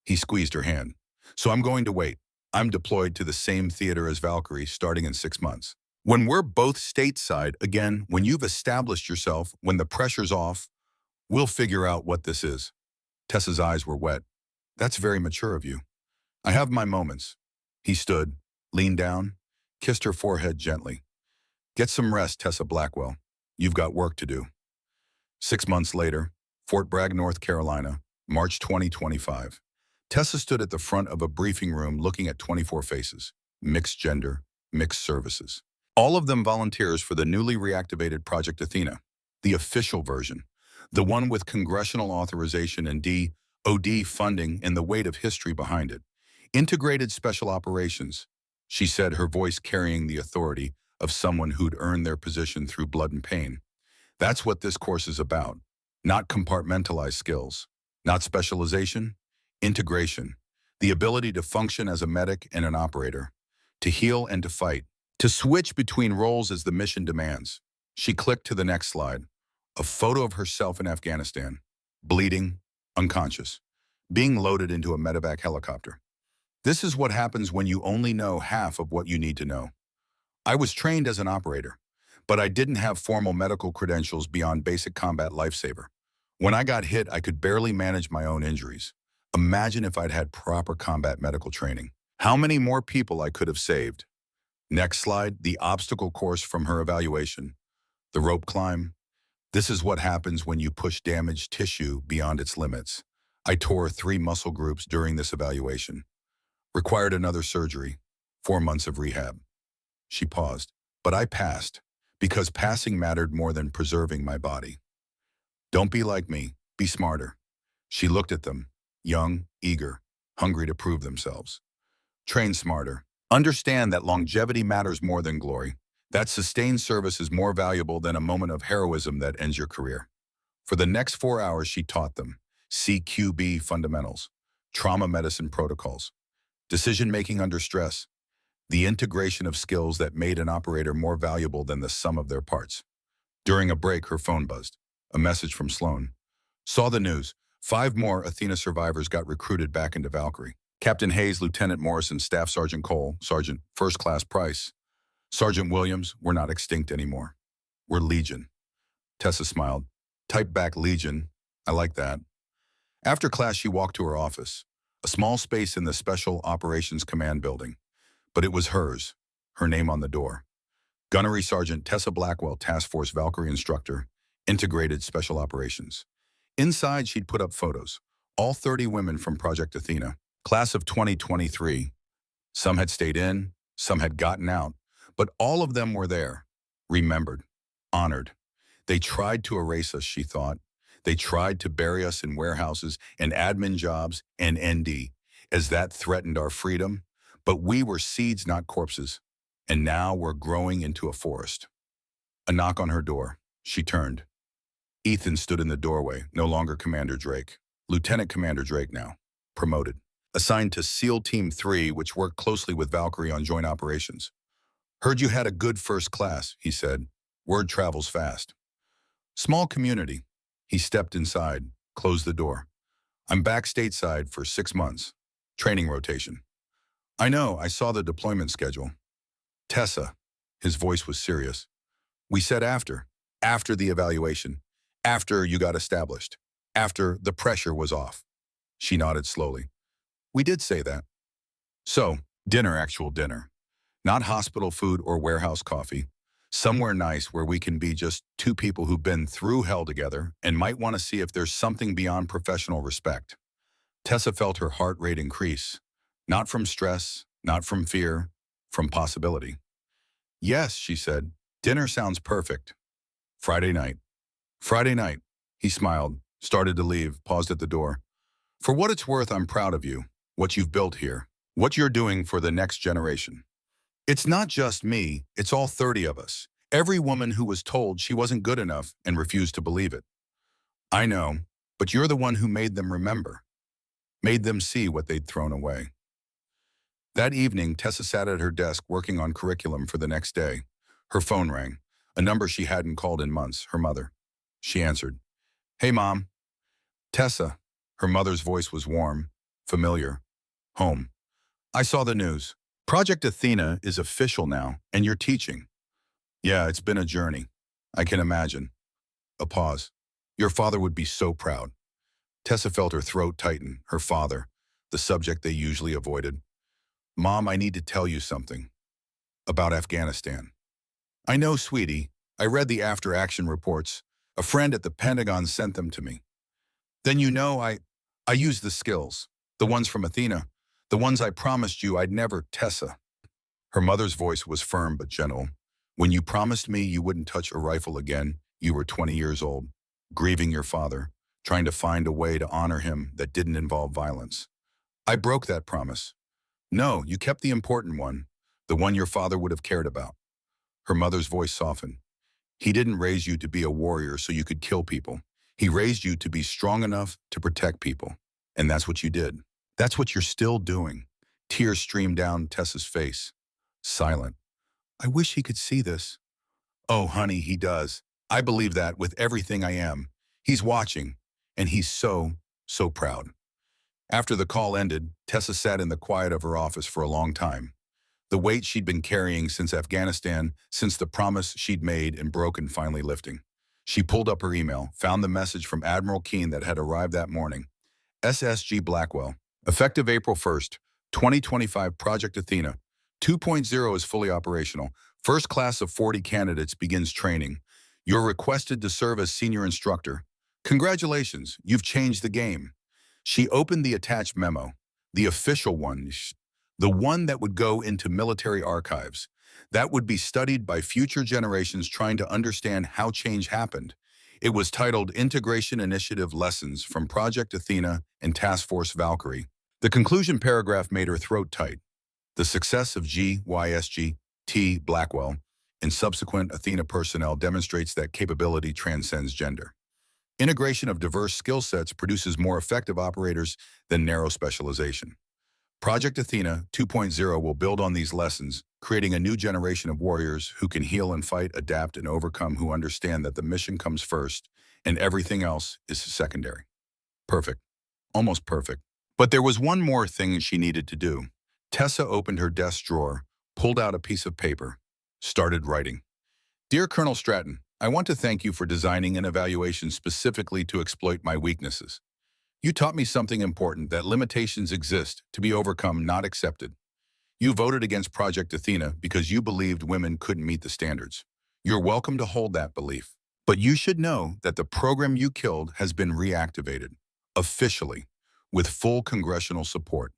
He squeezed her hand. So I'm going to wait. I'm deployed to the same theater as Valkyrie starting in 6 months. When we're both stateside, again, when you've established yourself, when the pressure's off, we'll figure out what this is. Tessa's eyes were wet. That's very mature of you. I have my moments. He stood, leaned down, kissed her forehead gently. Get some rest, Tessa Blackwell. You've got work to do. 6 months later, Fort Bragg, North Carolina, March 2025. Tessa stood at the front of a briefing room looking at 24 faces, mixed gender, mixed services. All of them volunteers for the newly reactivated Project Athena, the official version, the one with congressional authorization and DoD funding and the weight of history behind it. Integrated Special Operations, she said, her voice carrying the authority of someone who'd earned their position through blood and pain. That's what this course is about, not compartmentalized skills, not specialization, integration, the ability to function as a medic and an operator, to heal and to fight, To switch between roles as the mission demands. She clicked to the next slide. A photo of herself in Afghanistan, bleeding, unconscious, being loaded into a medevac helicopter. This is what happens when you only know half of what you need to know. I was trained as an operator, but I didn't have formal medical credentials beyond basic combat lifesaver. When I got hit, I could barely manage my own injuries. Imagine if I'd had proper combat medical training. How many more people I could have saved. Next slide, the obstacle course from her evaluation. The rope climb. This is what happens when you push damaged tissue beyond its limits. I tore 3 muscle groups during this evaluation. Required another surgery, 4 months of rehab. She paused, but I passed, because passing mattered more than preserving my body. Don't be like me, be smarter. She looked at them, young, eager, hungry to prove themselves. Train smarter. Understand that longevity matters more than glory. That sustained service is more valuable than a moment of heroism that ends your career. For the next 4 hours, she taught them CQB fundamentals, trauma medicine protocols, decision-making under stress, the integration of skills that made an operator more valuable than the sum of their parts. During a break, her phone buzzed. A message from Sloan. Saw the news. 5 more Athena survivors got recruited back into Valkyrie. Captain Hayes, Lieutenant Morrison, Staff Sergeant Cole, Sergeant First Class Price. Sergeant Williams, we're not extinct anymore. We're Legion. Tessa smiled. Type back Legion. I like that. After class, she walked to her office, a small space in the Special Operations Command building. But it was hers, her name on the door. Gunnery Sergeant Tessa Blackwell, Task Force Valkyrie Instructor, Integrated Special Operations. Inside, she'd put up photos, all 30 women from Project Athena, class of 2023. Some had stayed in, some had gotten out, but all of them were there, remembered, honored. They tried to erase us, she thought. They tried to bury us in warehouses and admin jobs and ND, as that threatened our freedom. But we were seeds, not corpses, and now we're growing into a forest. A knock on her door. She turned. Ethan stood in the doorway, no longer Commander Drake. Lieutenant Commander Drake now, promoted. Assigned to SEAL Team 3, which worked closely with Valkyrie on joint operations. Heard you had a good first class, he said. Word travels fast. Small community. He stepped inside, closed the door. I'm back stateside for 6 months. Training rotation. I know, I saw the deployment schedule. Tessa, his voice was serious. We said after the evaluation, after you got established, after the pressure was off. She nodded slowly. We did say that. So, dinner, actual dinner. Not hospital food or warehouse coffee. Somewhere nice where we can be just 2 people who've been through hell together and might want to see if there's something beyond professional respect. Tessa felt her heart rate increase. Not from stress, not from fear, from possibility. Yes, she said. Dinner sounds perfect. Friday night. Friday night. He smiled, started to leave, paused at the door. For what it's worth, I'm proud of you, what you've built here, what you're doing for the next generation. It's not just me, it's all 30 of us. Every woman who was told she wasn't good enough and refused to believe it. I know, but you're the one who made them remember, made them see what they'd thrown away. That evening, Tessa sat at her desk working on curriculum for the next day. Her phone rang, a number she hadn't called in months, her mother. She answered. Hey, Mom. Tessa. Her mother's voice was warm, familiar. Home. I saw the news. Project Athena is official now, and you're teaching. Yeah, it's been a journey. I can imagine. A pause. Your father would be so proud. Tessa felt her throat tighten, her father, the subject they usually avoided. Mom, I need to tell you something. About Afghanistan. I know, sweetie. I read the after-action reports. A friend at the Pentagon sent them to me. Then you know I used the skills. The ones from Athena. The ones I promised you I'd never, Tessa. Her mother's voice was firm but gentle. When you promised me you wouldn't touch a rifle again, you were 20 years old, grieving your father, trying to find a way to honor him that didn't involve violence. I broke that promise. No, you kept the important one, the one your father would have cared about. Her mother's voice softened. He didn't raise you to be a warrior so you could kill people. He raised you to be strong enough to protect people. And that's what you did. That's what you're still doing. Tears streamed down Tessa's face. Silent. I wish he could see this. Oh, honey, he does. I believe that with everything I am. He's watching, and he's so proud. After the call ended, Tessa sat in the quiet of her office for a long time. The weight she'd been carrying since Afghanistan, since the promise she'd made and broken finally lifting. She pulled up her email, found the message from Admiral Keene that had arrived that morning. SSG Blackwell. Effective April 1st, 2025, Project Athena 2.0 is fully operational. First class of 40 candidates begins training. You're requested to serve as senior instructor. Congratulations, you've changed the game. She opened the attached memo, the official one, the one that would go into military archives, that would be studied by future generations trying to understand how change happened. It was titled Integration Initiative Lessons from Project Athena and Task Force Valkyrie. The conclusion paragraph made her throat tight. The success of GYSG-T Blackwell and subsequent Athena personnel demonstrates that capability transcends gender. Integration of diverse skill sets produces more effective operators than narrow specialization. Project Athena 2.0 will build on these lessons, creating a new generation of warriors who can heal and fight, adapt, and overcome, who understand that the mission comes first and everything else is secondary. Perfect. Almost perfect. But there was one more thing she needed to do. Tessa opened her desk drawer, pulled out a piece of paper, started writing. Dear Colonel Stratton, I want to thank you for designing an evaluation specifically to exploit my weaknesses. You taught me something important, that limitations exist, to be overcome, not accepted. You voted against Project Athena because you believed women couldn't meet the standards. You're welcome to hold that belief. But you should know that the program you killed has been reactivated, officially, with full congressional support.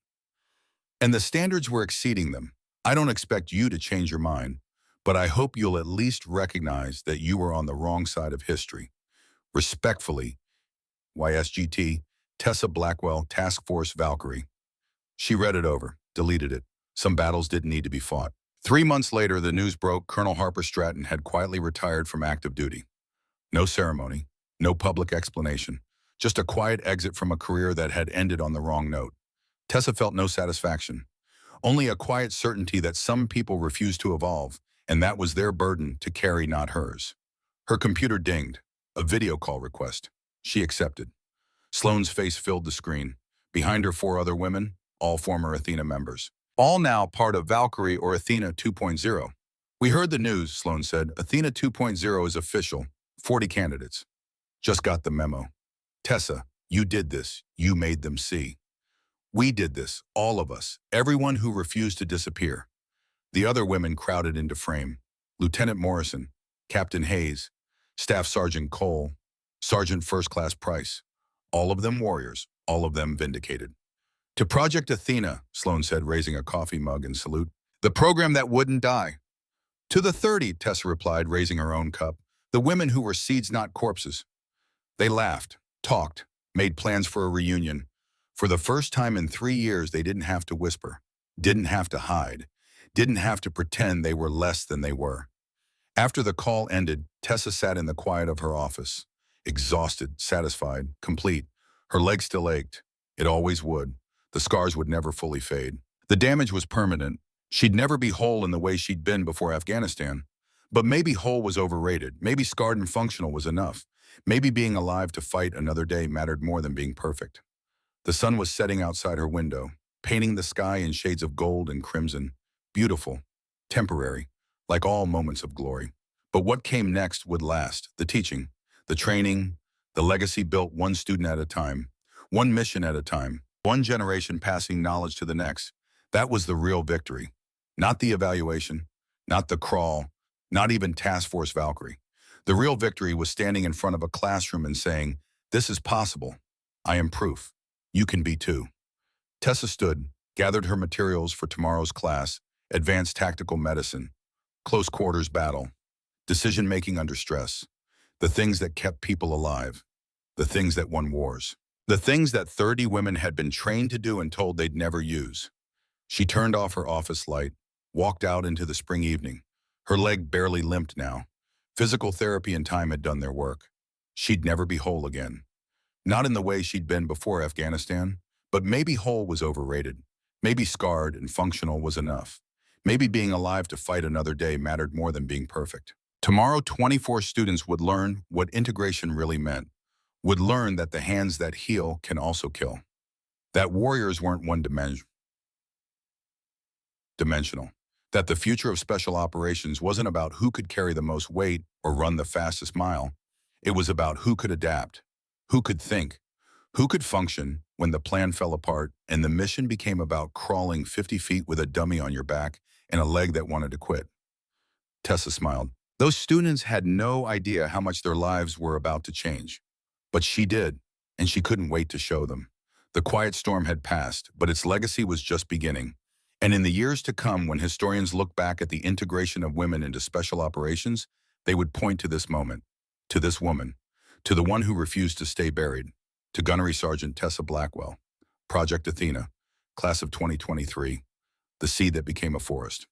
And the standards were exceeding them. I don't expect you to change your mind, but I hope you'll at least recognize that you were on the wrong side of history. Respectfully, YSGT, Tessa Blackwell, Task Force Valkyrie. She read it over, deleted it. Some battles didn't need to be fought. 3 months later, the news broke Colonel Harper Stratton had quietly retired from active duty. No ceremony, no public explanation, just a quiet exit from a career that had ended on the wrong note. Tessa felt no satisfaction, only a quiet certainty that some people refused to evolve, and that was their burden to carry, not hers. Her computer dinged, a video call request. She accepted. Sloane's face filled the screen. Behind her, 4 other women, all former Athena members. All now part of Valkyrie or Athena 2.0. We heard the news, Sloane said. Athena 2.0 is official. 40 candidates. Just got the memo. Tessa, you did this. You made them see. We did this, all of us, everyone who refused to disappear. The other women crowded into frame. Lieutenant Morrison, Captain Hayes, Staff Sergeant Cole, Sergeant First Class Price. All of them warriors, all of them vindicated. To Project Athena, Sloane said, raising a coffee mug in salute. The program that wouldn't die. To the 30, Tessa replied, raising her own cup. The women who were seeds, not corpses. They laughed, talked, made plans for a reunion. For the first time in 3 years, they didn't have to whisper, didn't have to hide, didn't have to pretend they were less than they were. After the call ended, Tessa sat in the quiet of her office, exhausted, satisfied, complete. Her legs still ached. It always would. The scars would never fully fade. The damage was permanent. She'd never be whole in the way she'd been before Afghanistan. But maybe whole was overrated. Maybe scarred and functional was enough. Maybe being alive to fight another day mattered more than being perfect. The sun was setting outside her window, painting the sky in shades of gold and crimson. Beautiful, temporary, like all moments of glory. But what came next would last. The teaching, the training, the legacy built one student at a time, one mission at a time, one generation passing knowledge to the next. That was the real victory. Not the evaluation, not the crawl, not even Task Force Valkyrie. The real victory was standing in front of a classroom and saying, "This is possible. I am proof. You can be too." Tessa stood, gathered her materials for tomorrow's class: advanced tactical medicine, close quarters battle, decision-making under stress, the things that kept people alive, the things that won wars, the things that 30 women had been trained to do and told they'd never use. She turned off her office light, walked out into the spring evening. Her leg barely limped now. Physical therapy and time had done their work. She'd never be whole again. Not in the way she'd been before Afghanistan, but maybe whole was overrated. Maybe scarred and functional was enough. Maybe being alive to fight another day mattered more than being perfect. Tomorrow, 24 students would learn what integration really meant, would learn that the hands that heal can also kill, that warriors weren't one-dimensional, that the future of special operations wasn't about who could carry the most weight or run the fastest mile. It was about who could adapt, who could think, who could function when the plan fell apart and the mission became about crawling 50 feet with a dummy on your back and a leg that wanted to quit. Tessa smiled. Those students had no idea how much their lives were about to change. But she did, and she couldn't wait to show them. The quiet storm had passed, but its legacy was just beginning. And in the years to come, when historians look back at the integration of women into special operations, they would point to this moment, to this woman, to the one who refused to stay buried, to Gunnery Sergeant Tessa Blackwell, Project Athena, Class of 2023, the seed that became a forest.